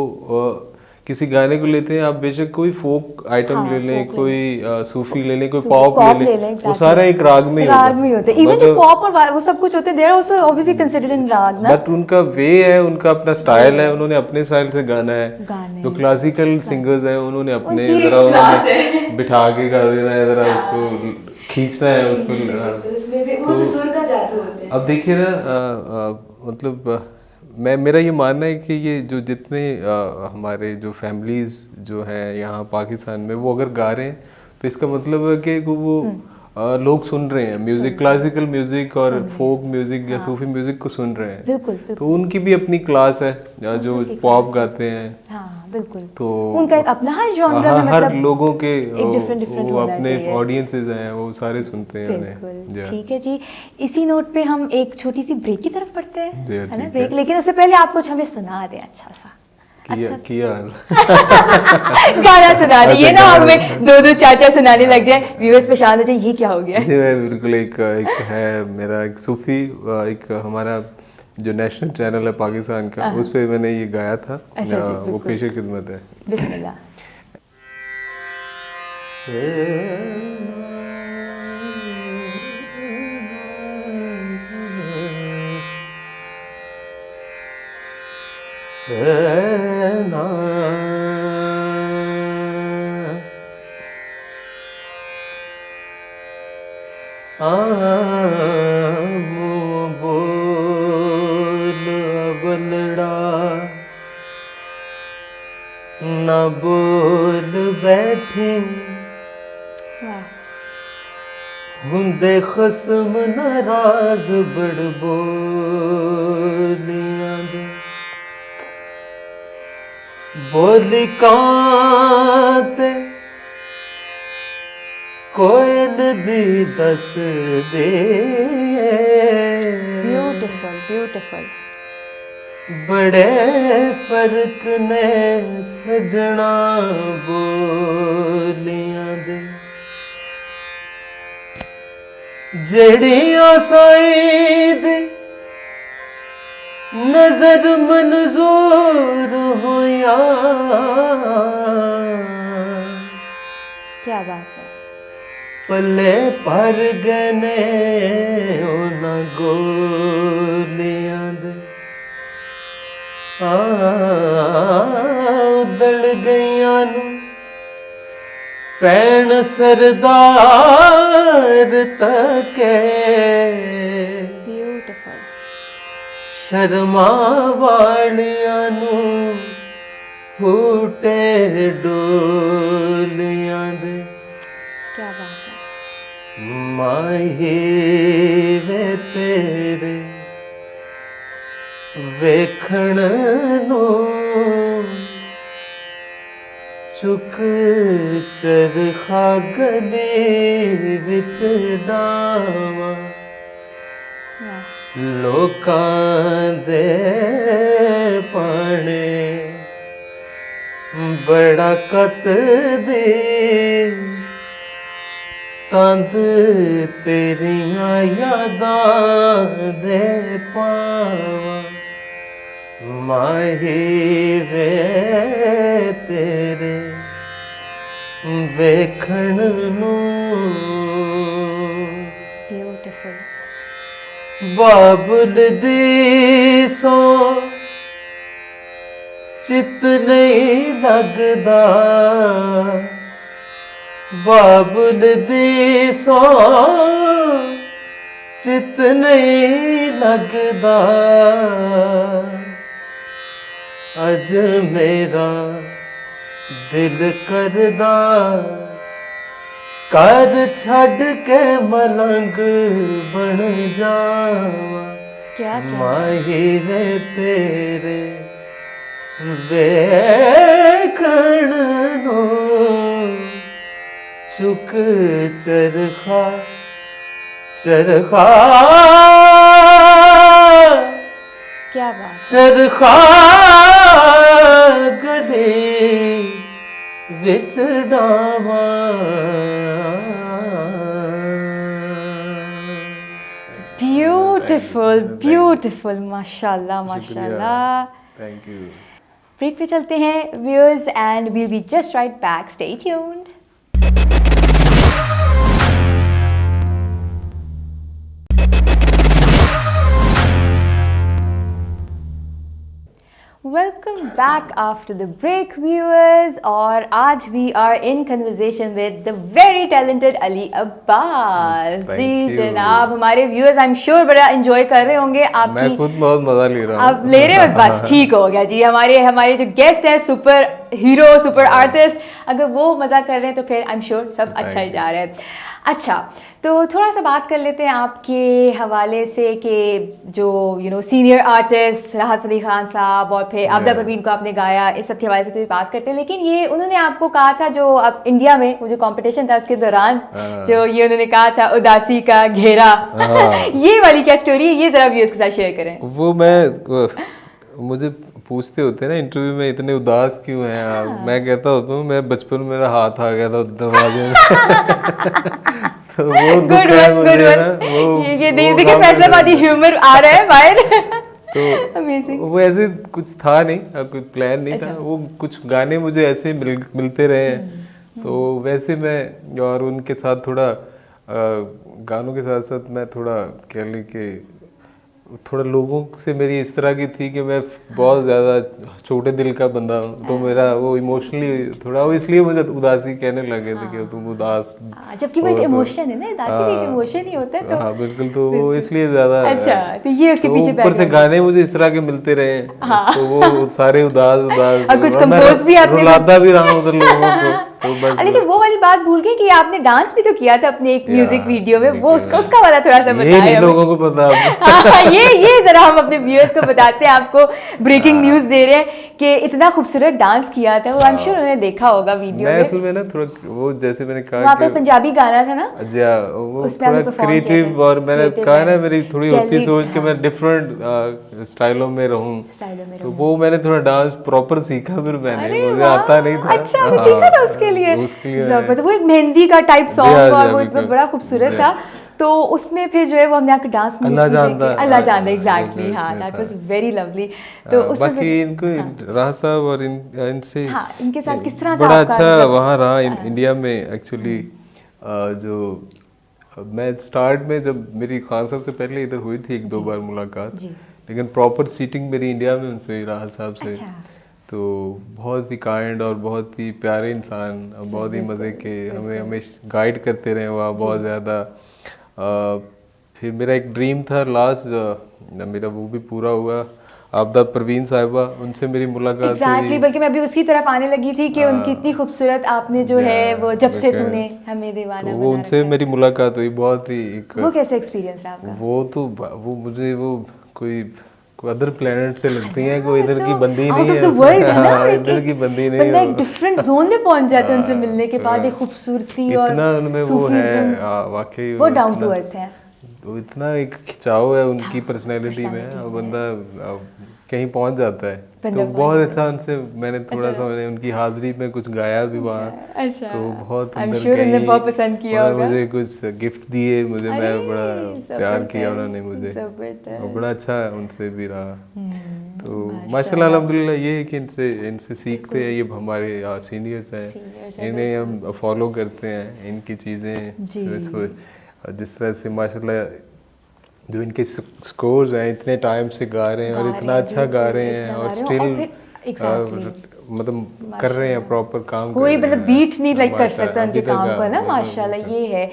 किसी गाने को लेते हैं, आप बेशक कोई फोक आइटम ले लें, कोई सूफी ले लें, कोई पॉप ले लें, वो सारा एक राग में होता है। इवन जो पॉप और वो सब कुछ होते हैं, they are also obviously considered in raga ना। बट उनका वे है, उनका अपना स्टाइल है, उन्होंने अपने स्टाइल से गाना है। जो क्लासिकल सिंगर्स हैं उन्होंने अपने जरा बिठा के गा देना है, जरा उसको खींचना है उसको। तो अब देखिए ना, मतलब मेरा ये मानना है कि ये जो जितने हमारे जो फैमिलीज जो हैं यहाँ पाकिस्तान में, वो अगर गा रहे हैं तो इसका मतलब है कि वो लोग सुन रहे हैं म्यूजिक, क्लासिकल म्यूजिक और फोक म्यूजिक या सूफी म्यूजिक को सुन रहे हैं। बिल्कुल। तो उनकी भी अपनी क्लास है, जो पॉप गाते हैं। हाँ, बिल्कुल। तो उनका एक अपना हर जॉनर में, हर लोगों के डिफरेंट वो अपने ऑडियंसेस हैं, वो सारे सुनते हैं। बिल्कुल, ठीक है जी। इसी नोट पे हम एक छोटी सी ब्रेक की तरफ बढ़ते हैं, है ना ब्रेक। लेकिन उससे पहले आप कुछ हमें सुना दें अच्छा सा। किया गाना सुना रही है ना, हमें दो चाचा सुनाने लग जाए, व्यूअर्स परेशान हो जाए, ये क्या हो गया। जी, मैं बिल्कुल एक है मेरा एक सूफी, एक हमारा जो नेशनल चैनल है पाकिस्तान का, उस पे मैंने ये गाया था। वो पेशे खिदमत है। बिस्मिल्लाह। बोल बलड़ा न बोल बैठी, हुंदे खसम नाराज बड़ बोलियां दे, बोली कांते कोयल दी दस दे। Beautiful beautiful. बड़े फर्क ने सजना बोलियां दे, जड़ियां साईद नजर मंजूर होया। क्या बात है। पले पर गने ओना गोलियां दे, उदड़ गईयां नू पैण सरदार तके, ब्यूटीफुल। शर्मा वालियां नू फूटे डोलियां दे क्या बात है। माही वे तेरे वेखण नूं चुक चरखा गली विच डावां लोकां दे पाने बड़ा कत दे तंद तेरियां यादां दे पावां माही वे तेरे वेखण नूं ब्यूटीफुल। बाबुल दी सो चित नहीं लगदा बाबुल दी सो चित नहीं लगदा अज मेरा दिल करदा कर छड़ के मलंग बन जावा क्या माही वे तेरे वेखण नूं चुक चरखा चरखा क्या बात। चरखा गले विच डावां ब्यूटीफुल ब्यूटीफुल, माशाल्लाह माशाल्लाह। Thank you. ब्रेक पे चलते हैं viewers and we'll be just right back, stay tuned. Welcome back after the break viewers, और आज we are in conversation with the very talented Ali Abbas. जी जनाब, हमारे व्यूअर्स आई एम श्योर बड़ा एंजॉय कर रहे होंगे। आपकी मैं खुद बहुत मजा ले रहा हूँ। आप ले रहे हो, बस ठीक हो गया जी। हमारे जो गेस्ट है सुपर हीरो सुपर आर्टिस्ट, अगर वो मजा कर रहे हैं तो फिर आई एम श्योर सब अच्छा ही जा रहा है। अच्छा, तो थोड़ा सा बात कर लेते हैं आपके हवाले से कि जो सीनियर आर्टिस्ट राहत फ़तेह खान साहब और फिर आबिदा परवीन को आपने गाया, इस सब के हवाले से तो बात करते हैं। लेकिन ये उन्होंने आपको कहा था जो अब इंडिया में वो जो कंपटीशन था उसके दौरान जो ये उन्होंने कहा था उदासी का घेरा ये वाली क्या स्टोरी है, ये ज़रा व्यूअर्स के साथ शेयर करें। वो मुझे पूछते होते हैं ना इंटरव्यू में, इतने उदास क्यों हैं आप? मैं कहता होता हूँ मैं बचपन में मेरा हाथ आ गया था दरवाजे में तो वो दुख है मुझे ना, ये देखिए फैसलाबादी ह्यूमर आ रहा है बाहर तो अमेजिंग। वो ऐसे कुछ था नहीं, कोई प्लान नहीं था। वो कुछ गाने मुझे ऐसे मिलते रहे हैं, तो वैसे मैं और उनके साथ थोड़ा गानों के साथ साथ मैं थोड़ा कह लें कि थोड़ा लोगों से मेरी इस तरह की थी कि मैं बहुत ज़्यादा छोटे दिल का बंदा हूँ, तो मेरा वो इमोशनली थोड़ा वो इसलिए मुझे उदासी कहने लगे थे कि तुम उदास, जबकि वो एक इमोशन है ना, उदासी भी एक इमोशन ही होता है। तो हाँ बिल्कुल, तो वो इसलिए ज़्यादा अच्छा, तो ये उसके पीछे ऊपर से गाने मुझे इस तरह के मिलते रहे, तो वो सारे उदास और कुछ कंपोज भी आपने रुलाता भी रहा उधर लोगों को। तो लेकिन वो वाली बात भूल गए कि आपने डांस भी तो किया था अपने एक म्यूजिक वीडियो में, वो उसका वाला थोड़ा सा बताइए। ये नहीं लोगों को पता। ये जरा हम अपने व्यूअर्स को बताते हैं, आपको ब्रेकिंग न्यूज दे रहे हैं कि इतना खूबसूरत डांस किया था। वो आई एम श्योर उन्होंने देखा होगा वीडियो में। मैं ना थोड़ा वो जैसे मैंने कहा वहाँ पे पंजाबी गाना था ना, वो थोड़ा क्रिएटिव, और मैंने कहा ना मेरी थोड़ी होती सोच कि मैं डिफरेंट स्टाइलों में रहूं, तो वो मैंने थोड़ा डांस प्रॉपर सीखा फिर मैंने, मुझे आता नहीं था। अच्छा, वो सीखा था उसके लिए जबरदस्त। वो एक मेहंदी का टाइप सॉन्ग था, वो बड़ा खूबसूरत था। तो उसमें फिर जो है वो हमने आपके डांस में अल्लाह जानदा एग्जैक्टली, हाँ दैट वाज वेरी लवली। तो उसमें बाकी इनको राह साहब और इनसे इनके साथ किस तरह बड़ा अच्छा वहाँ रहा इंडिया में एक्चुअली। जो मैं स्टार्ट में जब मेरी खान साहब से पहले इधर हुई थी एक दो बार मुलाकात, लेकिन प्रॉपर सीटिंग मेरी इंडिया में उनसे हुई राह साहब से। तो बहुत ही काइंड और बहुत ही प्यारे इंसान, बहुत ही मज़े के, हमें गाइड करते रहे वहाँ बहुत ज़्यादा। फिर मेरा एक ड्रीम था लास्ट मेरा, वो भी पूरा हुआ। आपदा परवीन साहिबा, उनसे मेरी मुलाकात हुई। बल्कि मैं अभी उसकी तरफ आने लगी थी कि उनकी इतनी खूबसूरत आपने जो है वो जब से तूने हमें दीवाना तो वो उनसे मेरी मुलाकात हुई, बहुत ही वो कैसा एक्सपीरियंस रहा आपका? वो मुझे वो कोई अदर प्लेनेट से लगती हैं, कोई इधर की बंदी नहीं है, इधर की बंदी नहीं है, एक डिफरेंट जोन में पहुंच जाते हैं उनसे मिलने के बाद। एक खूबसूरती और इतना उनमें वो है, वाकई वो डाउन टू अर्थ है, वो इतना एक खिंचाव है उनकी पर्सनैलिटी में, और बंदा कहीं पहुंच जाता है। तो बहुत अच्छा उनसे मैंने थोड़ा सा मैंने उनकी हाजिरी में कुछ गाया भी वहाँ। अच्छा, तो बहुत अंदर गई, बहुत पसंद किया होगा, मुझे कुछ गिफ्ट दिए, मुझे मैं बड़ा प्यार किया उन्होंने मुझे, और बड़ा अच्छा उनसे भी रहा। तो माशाल्लाह अल्हम्दुलिल्लाह ये है कि इनसे सीखते हैं, ये हमारे सीनियर्स हैं, इन्हें हम फॉलो करते हैं, इनकी चीज़ें जिस तरह से माशाल्लाह जो इनके स्कोर्स हैं, इतने टाइम से गा रहे हैं और इतना अच्छा गा रहे हैं, और स्टिल मतलब कर रहे हैं, प्रॉपर काम कोई मतलब बीट नहीं लाइक कर सकता उनके काम को ना, माशाल्लाह ये है।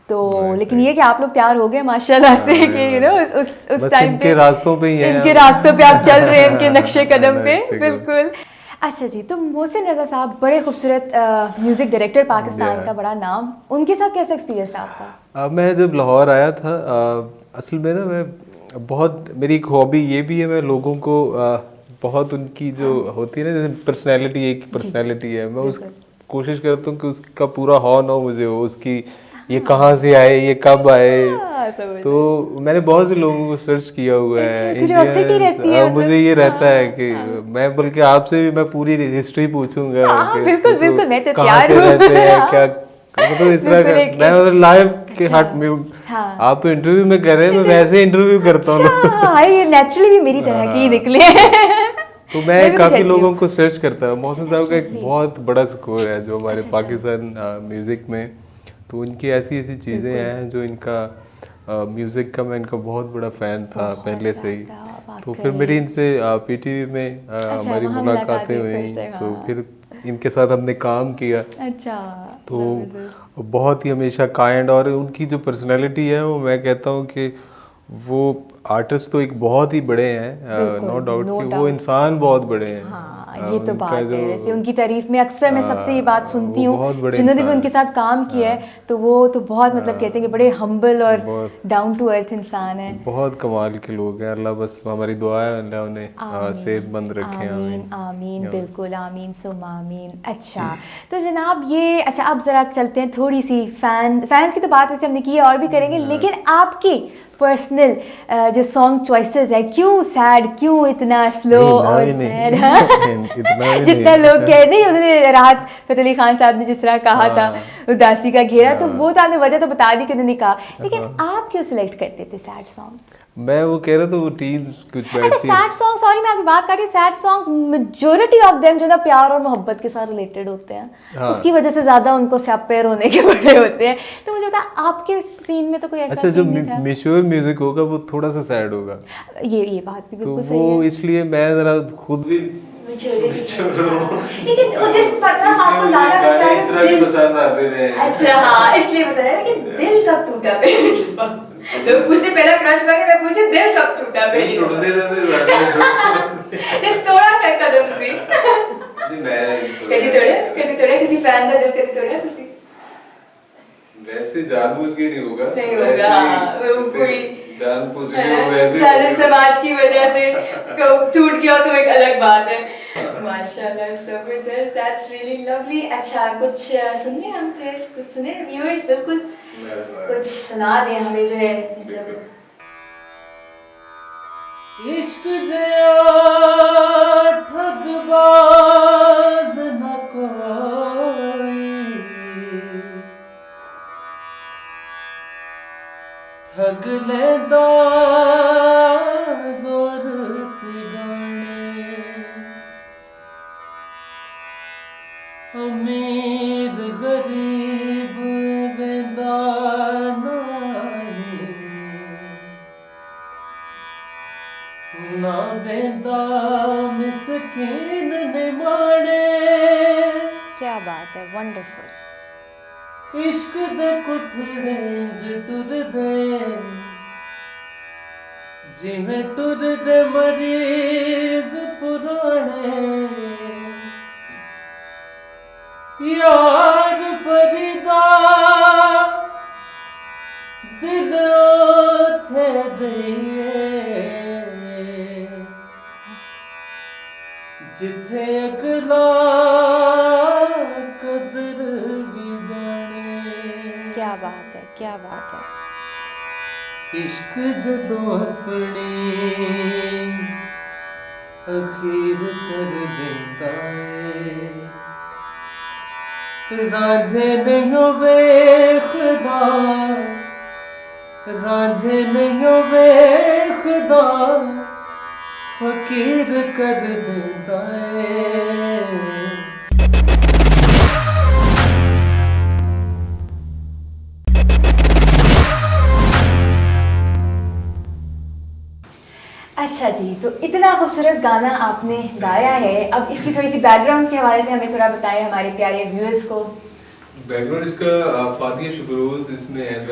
तो लेकिन ये कि आप लोग तैयार हो गए माशाल्लाह से कि यू नो उस टाइम पे इनके रास्तों पे ही हैं, इनके रास्तों पे आप चल रहे हैं, इनके नक्शे कदम पे, बिल्कुल। अच्छा जी, तो मोहसिन रज़ा साहब बड़े खूबसूरत म्यूज़िक डायरेक्टर, पाकिस्तान का बड़ा नाम, उनके साथ कैसा एक्सपीरियंस रहा आपका? मैं जब लाहौर आया था, असल में ना मैं बहुत, मेरी एक हॉबी ये भी है, मैं लोगों को बहुत उनकी जो होती है ना, जैसे पर्सनैलिटी, एक पर्सनैलिटी है, मैं उस कोशिश करता हूँ कि उसका पूरा हॉर्न हो मुझे, हो उसकी ये कहाँ से आए, ये कब आए। तो मैंने बहुत से लोगों को सर्च किया हुआ है, क्यूरियोसिटी रहती है, मुझे ये रहता है कि मैं बल्कि आपसे भी मैं पूरी हिस्ट्री पूछूंगा कि बिल्कुल बिल्कुल, मैं तो कहाँ से रहते हैं, क्या मतलब इस तरह का, मैं मतलब लाइव के हट में, आप तो इंटरव्यू में कर रहे हैं, मैं वैसे इंटरव्यू करता हूँ, ये नेचुरली भी मेरी तरह की निकले। तो मैं काफ़ी लोगों को सर्च करता हूँ। मोहसिन साहब का एक बहुत बड़ा स्कोर है जो हमारे पाकिस्तान म्यूज़िक में, तो उनकी ऐसी ऐसी चीज़ें हैं जो इनका म्यूज़िक का, मैं इनका बहुत बड़ा फ़ैन था पहले से ही। तो फिर मेरी इनसे पीटीवी में हमारी मुलाकातें हुई, तो फिर इनके साथ हमने काम किया। अच्छा, तो बहुत ही हमेशा काइंड, और उनकी जो पर्सनैलिटी है वो, मैं कहता हूँ कि वो आर्टिस्ट तो एक बहुत ही बड़े हैं, नो डाउट कि वो इंसान बहुत बड़े हैं। हाँ, ये तो बात है। जैसे उनकी तारीफ में अक्सर मैं सबसे ये बात सुनती हूँ, जिन्होंने भी उनके साथ काम किया है, तो वो तो बहुत मतलब कहते हैं कि बड़े हम्बल और डाउन टू अर्थ इंसान है, बहुत कमाल के लोग हैं। अल्लाह बस हमारी दुआ है, अल्लाह उन्हें सेहतमंद रखे। आमीन आमीन, बिल्कुल आमीन सुम आमीन। अच्छा, तो जनाब ये, अच्छा अब ज़रा चलते हैं थोड़ी सी फैंस की तो बात वैसे हमने की है, और भी करेंगे, लेकिन आपकी पर्सनल जो सॉन्ग चॉइसेस है, क्यों सैड, क्यों इतना स्लो और सैड? जितना लोग कह नहीं, उन्होंने राहत फ़तेह अली खान साहब ने जिस तरह कहा था उदासी का घेरा, तो वो तो आपने वजह तो बता दी कि उन्होंने कहा, लेकिन आप क्यों सिलेक्ट करते थे सैड सॉन्ग्स? मैं वो कह रहा था वो टीम कुछ बैठती है। सैड सॉन्ग, सॉरी मैं आपकी बात कर रही हूँ, sad songs majority of them जो ना प्यार और मोहब्बत के साथ रिलेटेड होते हैं, उसकी वजह से ज्यादा उनको स्यापेर होने के बड़े होते हैं। तो मुझे बता, आपके सीन में तो कोई ऐसा अच्छा, जो मैच्योर म्यूजिक होगा वो थोड़ा सा सैड होगा, ये बात भी बिल्कुल सही है। वो इसलिए मैं जरा खुद भी लेकिन जिस तरह आपको ज्यादा बेचारे पसंद आते थे। अच्छा हाँ, इसलिए पसंद है, लेकिन दिल कब टूटा पहली दफा? लोग पूछते पहला क्रश हुआ, मैं पूछे दिल कब टूटा पहली दफा? तोड़ा कर कदम से कभी तोड़ा किसी फैन का दिल, कभी तोड़ा किसी? वैसे जानबूझ के नहीं होगा, नहीं होगा, वो कोई जानबूझ के वैसे सारे समाज की वजह से टूट गया तो एक अलग बात है। माशाल्लाह, जबरदस्त, दैट्स रियली लवली। अच्छा, कुछ सुनिए, हम फिर कुछ सुने व्यूअर्स, बिल्कुल कुछ सुना दें हमें जो है, मतलब इश्क जया ठगबाज न कोई, ठग लेदा जोर की गाने, अमीर गरीब वेंदा ना वेंदा मिसकीन निमाणे। क्या बात है, वंडरफुल। इश्क दे कुठड़े ज टुरदे, जिवें टुरदे मरीज पुराने यार फरीदा दिल थे दईए जिथे अगला कदर भी जाने। क्या बात है, क्या बात है। इश्क जदों अपनी अखीर कर देता है रांझे नहीं वेखदा रांझे नहीं वेखदा फकीर कर देता है। अच्छा जी, तो इतना खूबसूरत गाना आपने गाया है, अब इसकी थोड़ी सी बैकग्राउंड के हवाले से हमें थोड़ा बताएं हमारे प्यारे व्यूअर्स को। बैकग्राउंड इसका फातिया शुक्रोज इसने एज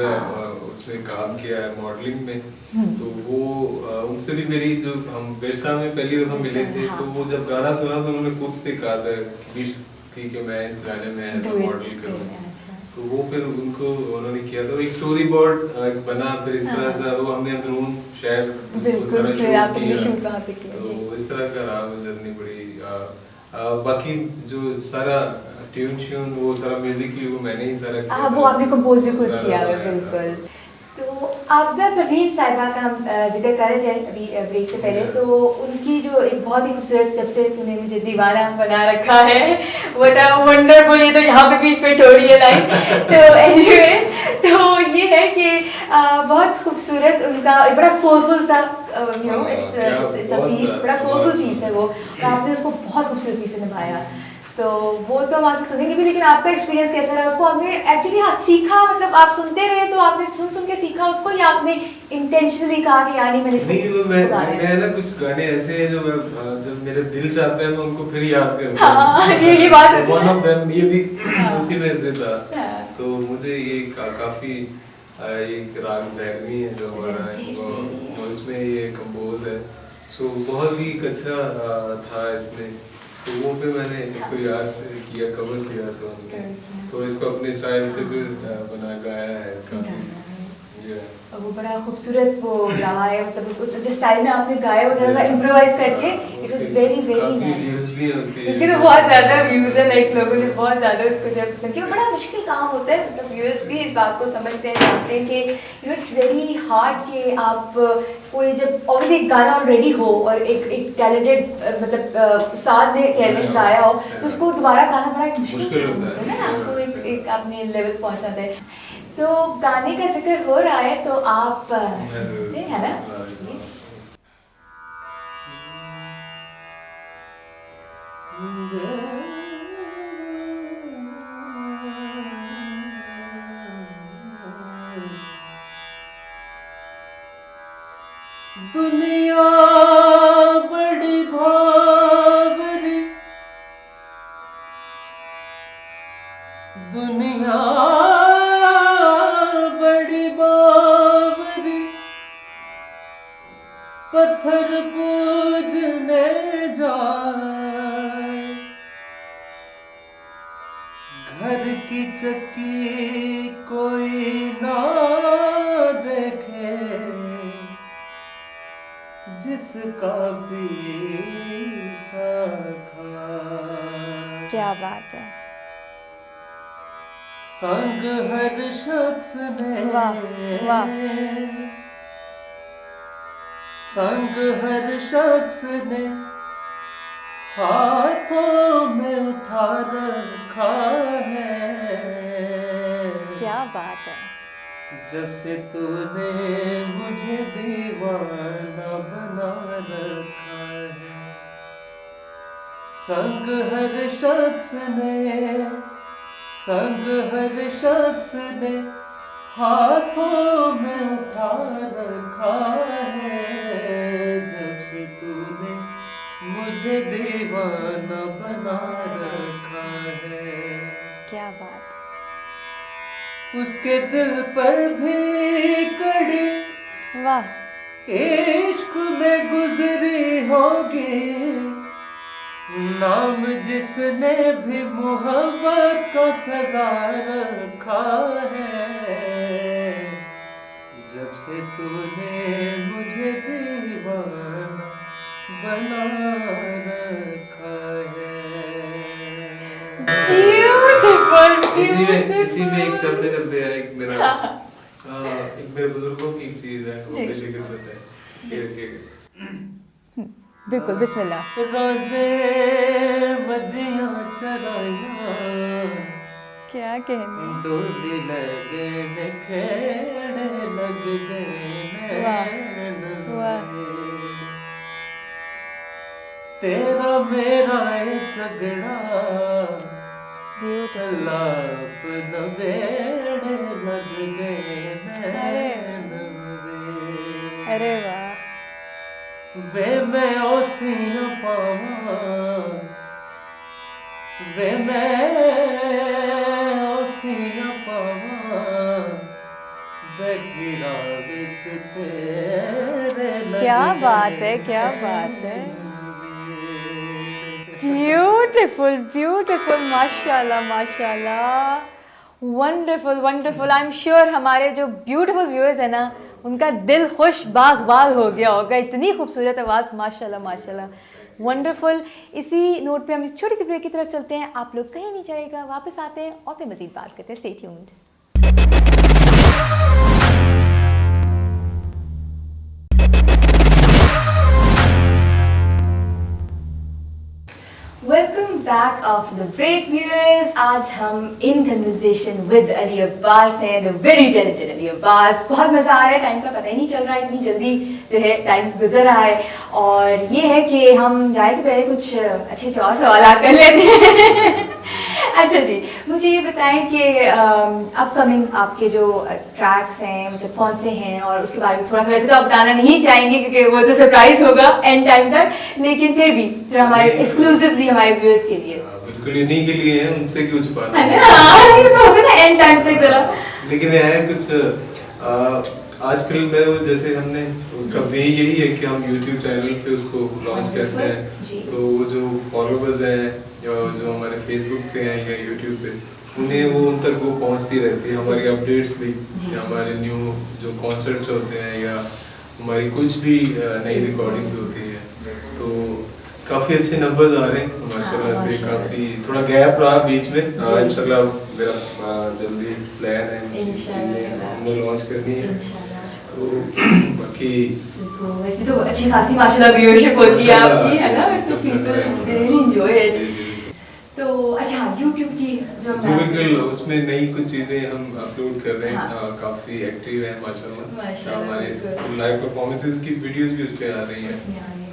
उसमें काम किया है मॉडलिंग में, तो वो उनसे भी मेरी जो हम बिरसा में पहली दफा मिले थे, तो वो जब गाना सुना तो उन्होंने खुद से कहा था कि थी कि मैं इस गाने में एज मॉडल करूँ, तो वो फिर उनको उन्होंने किया तो एक स्टोरी बोर्ड बना, फिर इस तरह से वो हमने अंदरून शहर तो इस तरह का रहा जर्नी बड़ी। बाकी जो सारा ट्यून वो सारा म्यूजिकली वो मैंने ही सारा किया, वो आपने कंपोज भी खुद किया है। बिल्कुल। तो आपदा परवीन साहिबा का हम जिक्र कर रहे थे अभी ब्रेक से पहले, तो उनकी जो एक बहुत ही खूबसूरत जब से तूने मुझे दीवाना बना रखा है, व्हाट अ वंडरफुल, ये तो यहाँ पे भी फिट हो रही है लाइन। तो एनीवेज, तो ये है कि बहुत खूबसूरत उनका एक बड़ा सोलफुल सा you know it's a piece, बड़ा सोलफुल पीस है वो, और आपने उसको बहुत खूबसूरती से निभाया। तो वो तो हम आपसे सुनेंगे भी, लेकिन आपका एक्सपीरियंस कैसा रहा? उसको आपने एक्चुअली सीखा, मतलब आप सुनते रहे तो आपने सुन के सीखा उसको, या आपने इंटेंशनली कहा कि यार नहीं मैंने इसको नहीं, मैं ना कुछ गाने ऐसे हैं जो मैं जब मेरे दिल चाहता है मैं उनको फिर याद करता हूँ। हाँ, ये बात है। वन ऑफ देम ये भी उसी में से था। तो मुझे ये काफी एक राग भैरवी है जो हमारा है, इसमें ये कंपोज है, सो बहुत ही अच्छा था इसमें, तो वो पे मैंने इसको याद किया, कवर किया, तो इसको अपने स्टाइल से फिर बना गाया है काफी। वो बड़ा खूबसूरत वो रहा है, मतलब उसको जिस स्टाइल में आपने गाया वो जरा इम्प्रोवाइज करके, it was very very nice. इसके तो बहुत ज़्यादा व्यूज़ है, लाइक लोगों ने बहुत ज़्यादा उसको जो पसंद किया। बड़ा मुश्किल काम होता है, मतलब व्यूअर्स भी इस बात को समझते हैं, जानते हैं कि you know it's very hard कि आप कोई जब ऑब्वियसली एक गाना ऑलरेडी हो और एक टैलेंटेड मतलब उस्ताद ने कह लें गाया हो, तो उसको दोबारा गाना बड़ा एक मुश्किल होता है ना, आपको एक आपने लेवल पहुँचाना है। तो गाने का जिक्र हो रहा है तो आप सुनते हैं ना प्लीज। दुनिया बड़ी भावरी, दुनिया बड़ी बावरी, पत्थर पूजने जाए, घर की चक्की कोई ना देखे, जिसका भी साखा। क्या बात है। संग हर शख्स ने, वाह वाह, संग हर शख्स ने हाथों में उठा रखा है। क्या बात है। जब से तूने मुझे दीवाना बना रखा है, संग हर शख्स ने, संग हर शख्स ने हाथों में उठा रखा है। जब से तूने मुझे दीवाना बना रखा है। क्या बात। उसके दिल पर भी कड़ी, वाह, इश्क में गुजरी होगी, नाम जिसने भी मोहब्बत का सजा रखा है। जब से तूने मुझे दीवाना बना रखा है। इसी में एक चलते चलते है एक मेरा एक मेरे बुजुर्गों की एक चीज है, वो पेश खिदमत है। बिल्कुल, बिस्मिल्लाह। रोजे मजियां चराया, क्या कहने, डोली लगे ने खेड़े लग गए नैन में। तेरा मेरा ये झगड़ा लाप नवेड़े लग गए नैन में। अरे वाह। वे मैं ओसियां पावां, वे मैं ओसियां पावां, बेगिरा विच तेरे लग क्या गए बात है, क्या बात है। ब्यूटीफुल ब्यूटीफुल, माशाल्लाह माशाल्लाह, wonderful wonderful. I am sure हमारे जो ब्यूटीफुल व्यूअर्स है ना, उनका दिल खुश बाग बाग हो गया होगा। इतनी खूबसूरत आवाज़, माशाल्लाह माशाल्लाह, वंडरफुल। इसी नोट पे हम एक छोटी सी ब्रेक की तरफ चलते हैं। आप लोग कहीं नहीं जाइएगा, वापस आते हैं और फिर मज़ीद बात करते हैं। Stay tuned. Welcome back after the break viewers. आज हम in conversation with Ali Abbas हैं, the very talented Ali Abbas. बहुत मज़ा आ रहा है, टाइम का पता ही नहीं चल रहा है, इतनी जल्दी जो है टाइम गुजर रहा है। और ये है कि हम जाने से पहले कुछ अच्छे और सवाल कर लेते हैं। अच्छा जी, मुझे ये बताएं कि अपकमिंग आपके जो ट्रैक्स हैं मतलब कौन से हैं, और उसके बारे में थोड़ा सा, वैसे तो आप बताना नहीं चाहेंगे क्योंकि वो तो सरप्राइज होगा एंड टाइम तक, लेकिन फिर भी थोड़ा हमारे एक्सक्लूसिवली हमारे व्यूअर्स के लिए। बिल्कुल इन्हीं के लिए है, उनसे क्यों छुपाना है ना, ये तो होता है ना एंड टाइम तक जरा। लेकिन ये है कुछ आजकल में वो जैसे हमने उसका वे यही है कि हम YouTube चैनल पे उसको लॉन्च करते हैं, तो वो जो फॉलोवर्स हैं या जो हमारे Facebook पे हैं या YouTube पे, उन्हें वो उन तक वो पहुंचती रहती है हमारी अपडेट्स भी, या हमारे न्यू जो कॉन्सर्ट्स होते हैं या हमारी कुछ भी नई रिकॉर्डिंग्स होती है, तो काफ़ी अच्छे नंबर्स आ रहे हैं माशाल्लाह से। काफ़ी थोड़ा गैप रहा बीच में, इंशाल्लाह मेरा जल्दी प्लान है चीज़ें हमने लॉन्च करनी है, तो बाकी वैसे तो अच्छी खासी माशाल्लाह व्यूअरशिप होती है आपकी, है ना, तो पीपल रियली एंजॉय इट। तो अच्छा, YouTube की जो बिल्कुल उसमें नई कुछ चीजें हम अपलोड कर रहे हैं, काफी एक्टिव है माशाल्लाह। हमारे लाइव परफॉर्मेंसेस की वीडियोस भी उस पे आ रही हैं,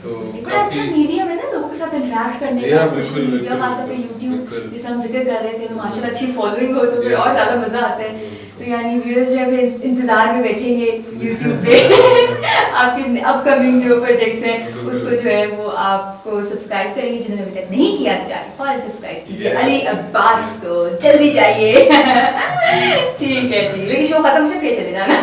तो बड़ा अच्छा मीडियम है ना लोगों के साथ इंटरेक्ट करने का, सोशल मीडिया खास पे YouTube, जैसे हम जिक्र कर रहे थे, माशाल्लाह अच्छी फॉलोइंग हो तो फिर और ज्यादा मजा आता है। तो यानी व्यूअर्स जो है इंतजार में बैठेंगे YouTube पे आपके अपकमिंग जो प्रोजेक्ट्स हैं उसको जो है वो आपको सब्सक्राइब करेंगे। जिन्होंने अभी तक नहीं किया तो जाके फौरन सब्सक्राइब कीजिए अली अब्बास को, जल्दी जाइए। ठीक है जी, लेकिन शो खत्म हो जाए फिर चले जाना।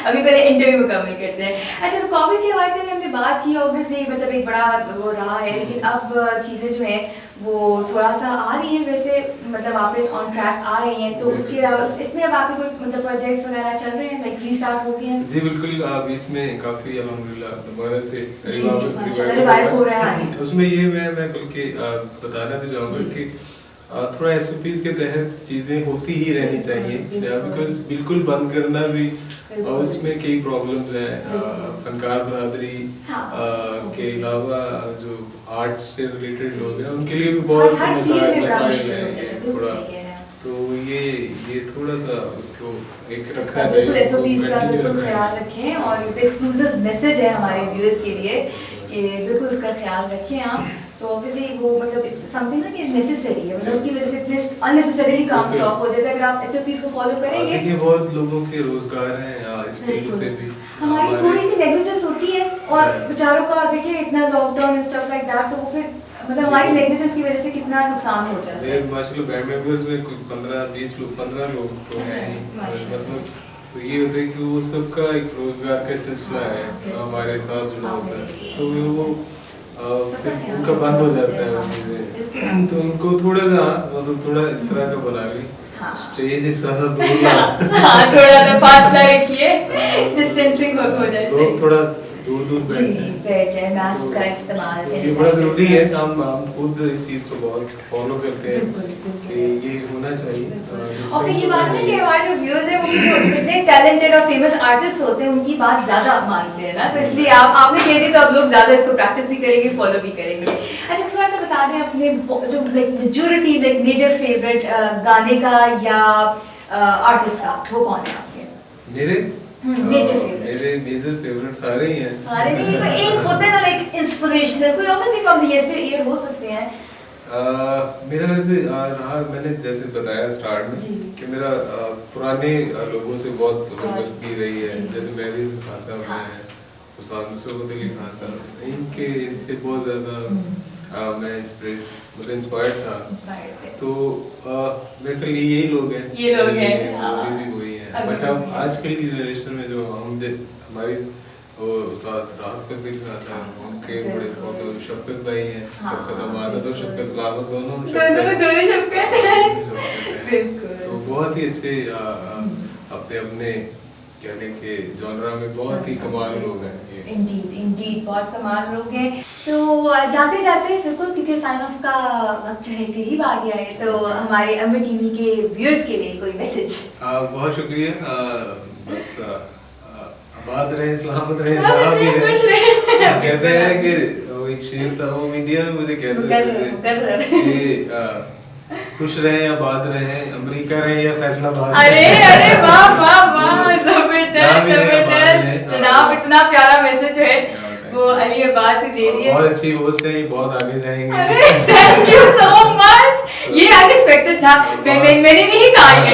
अभी पहले इंटरव्यू मुकम्मल करते हैं। अच्छा, तो कोविड के हवाले से भी हमने बात की, ऑब्वियसली मतलब एक बड़ा वो रहा है, लेकिन अब चीज़ें जो हैं वो थोड़ा सा आ रही हैं, वैसे मतलब वापस ऑन ट्रैक आ रही हैं। तो उसके अलावा इसमें अब आपके कोई मतलब प्रोजेक्ट्स वगैरह चल रहे हैं, लाइक रीस्टार्ट हो गए हैं? जी बिल्कुल, बीच में काफी अल्हम्दुलिल्लाह दोबारा से रिवाइव हो रहा है। उसमें ये मैं बल्कि बताना भी चाहूँगा कि थोड़ा SOPs के तहत चीज़ें होती ही रहनी चाहिए, बिकॉज बिल्कुल बंद करना भी उसमें कई प्रॉब्लम्स हैं। फनकार बरादरी के अलावा जो आर्ट से रिलेटेड लोग हैं उनके लिए भी बहुत मसाइल हैं थोड़ा, तो ये थोड़ा सा उसको एक रखना चाहिए। बिल्कुल SOPs का बिल्कुल ख्याल रखें, और ये तो एक्सक्लूसिव मैसेज है हमारे व्यूअर्स के लिए कि बिल्कुल उसका ख्याल रखें आप। तो ऑब्वियसली वो मतलब इट्स समथिंग ना कि नेसेसरी है, मतलब उसकी वजह से इतने अननेसेसरीली काम स्टॉप हो जाता है अगर आप SOPs को फॉलो करेंगे। देखिए बहुत लोगों के रोजगार हैं इस फील्ड से भी, हमारी थोड़ी सी नेग्लिजेंस होती है, और बेचारों का देखिए इतना lockdown and stuff like that, तो वो फिर मतलब हमारी नेग्लिजेंस की वजह से कितना नुकसान हो जाता है। माशाल्लाह बैंड मेंबर्स में कुछ 15-20 लोग 15 लोग तो हैं, मतलब तो ये होता है कि वो सबका एक रोजगार का सिलसिला है, हमारे साथ जुड़ा होता है, तो वो फिर उनका बंद हो जाता है वो चीजें, तो उनको थोड़ा सा मतलब थोड़ा इस तरह का बना ली, स्टेज इस तरह से दूर ना, थोड़ा सा फासला रखिए, डिस्टेंसिंग हो जाए, लोग थोड़ा दूर दूर बैठ जाए, मास्क का इस्तेमाल, ये बड़ा जरूरी है। हम खुद इस चीज को बहुत फॉलो करते हैं कि ये होना चाहिए। और फिर ये बात है कि हमारे जो व्यूअर्स हैं वो कितने टैलेंटेड और फेमस आर्टिस्ट होते हैं, उनकी बात ज्यादा मानते हैं ना, तो इसलिए आपने कह दी तो अब लोग ज्यादा इसको प्रैक्टिस भी करेंगे, फॉलो भी करेंगे। अच्छा, थोड़ा सा बता दें अपने जो like majority like major favourite गाने का या आर्टिस्ट का, वो कौन है आपके? मेरे मेरे मेजर फेवरेट सारे ही हैं। सारे नहीं, पर एक होता है ना लाइक इंस्पिरेशनल, कोई obviously from the yesterday year हो सकते हैं। मेरा वैसे रहा, मैंने जैसे बताया स्टार्ट में कि मेरा पुराने लोगों से बहुत दोस्ती रही है, जैसे मेहदी खान साहब हैं, उस्ताद मुसरत अली खान साहब, इनके इनसे बहुत ज़्यादा मैं इंस्पायर्ड था, तो मेरे ख्याल यही लोग हैं, भी वही हैं। बट अब आजकल की जनरेशन में जो हमारी उस्ताद राहत कबीर खान था, उनके बड़े फोटो, शफकत भाई हैं, शफकत अमानत और शफकत सलामत, दोनों शफकत हैं, तो बहुत ही अच्छे अपने अपने कहने के जॉनरा में बहुत ही कमाल लोग हैं। इंडीड बहुत कमाल लोग हैं। तो जाते जाते बिल्कुल, क्योंकि साइन ऑफ का वक्त जो है करीब आ गया है, तो हमारे अमर टीवी के व्यूअर्स के लिए कोई मैसेज? बहुत शुक्रिया, बस आबाद रहे, सलामत रहे, जहाँ भी रहे। कहते हैं कि वो एक शेर था, वो मीडिया में मुझे कहते थे कि खुश रहे, आबाद रहे, अमेरिका रहे या फैसलाबाद। अरे वाह वाह वाह, जबरदस्त जनाब, इतना प्यारा मैसेज है वो अली अब्बास ने दे दिया। बहुत अच्छी होस्ट है, बहुत आगे जाएंगे। अरे थैंक यू सो मच, ये अनएक्सपेक्टेड था, मैंने नहीं कहा ये।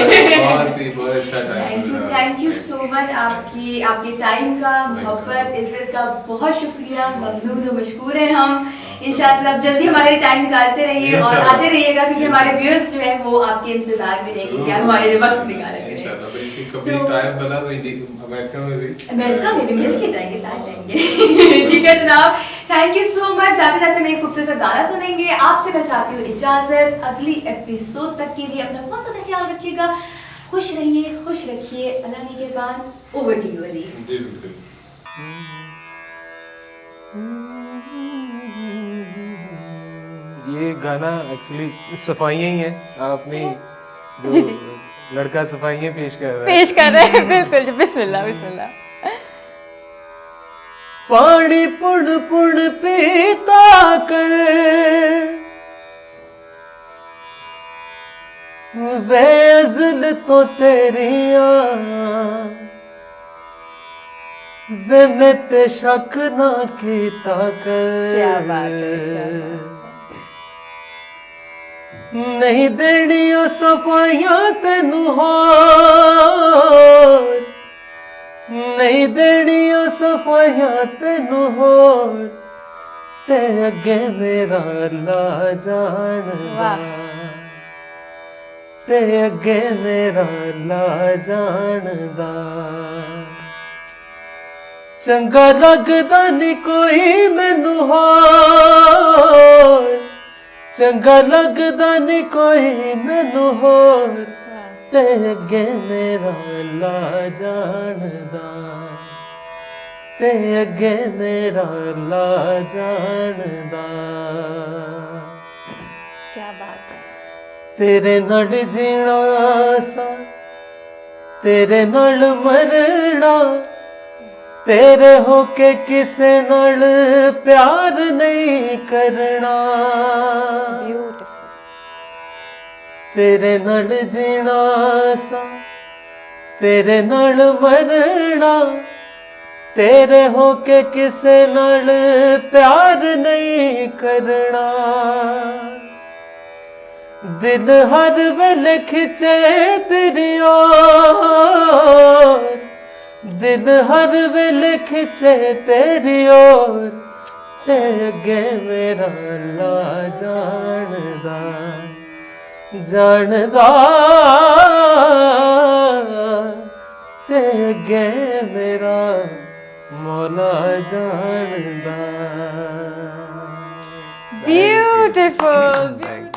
बहुत अच्छा time. Thank you so much, आपके टाइम का, मोहब्बत, इज्जत का बहुत शुक्रिया, ममनून और मशकूर हैं हम। इंशाअल्लाह जल्दी हमारे टाइम निकालते रहिए और आते रहिएगा, क्योंकि हमारे व्यूअर्स जो है वो आपके इंतजार में रहेंगे कि हमारे लिए वक्त निकाला करें। कभी टाइम बना तो अमेरिका में भी मिल के जाएंगे, साथ जाएंगे। ठीक है जनाब, थैंक यू सो मच। जाते जाते मैं एक खूबसूरत सा गाना सुनेंगे, आपसे मैं चाहती हूँ इजाजत। अगली एपिसोड तक के लिए अपना बहुत ज़्यादा ख्याल रखिएगा, खुश रहिए, खुश रखिए। अल्लाह ने के बाद ओवर टू यू अली। जी बिल्कुल। ये गाना एक्चुअली सफाइयाँ ही हैं, आपने जो लड़का सफाइयाँ पेश कर रहा है। बिल्कुल, बिस्मिल्लाह बिस्मिल्लाह। पानी पुण पुण पीता कर, वे अज़ल तो तेरिया, वे मैं ते शक ना कीता कर। क्या बात है, नहीं देनिया सफाइयां तेनू होर, नहीं देनिया सफाइयां तेनू होर, ते अगे मेरा ला जानदा, ते अगे मेरा ला जानदा। चंगा लगदा नी कोई मैनू होर, चंगा लगदा नी कोई मैनू होर, ते अगे मेरा ला जानदा, ते अगे मेरा ला जानदा। क्या बात है। तेरे नाल जीना सा, तेरे नाल मरना, तेरे होके किसे नाल प्यार नहीं करना। तेरे नाल जीना सा, तेरे नाल मरना, तेरे होके किसे नाल प्यार नहीं करना। दिल हर वेले खिंचे तेरी ओर, दिल हर वेले खिंचे तेरी ओर, ते अगे मेरा ला जानदा, जानदा, ते अगे मेरा मौला जानदा। Beautiful.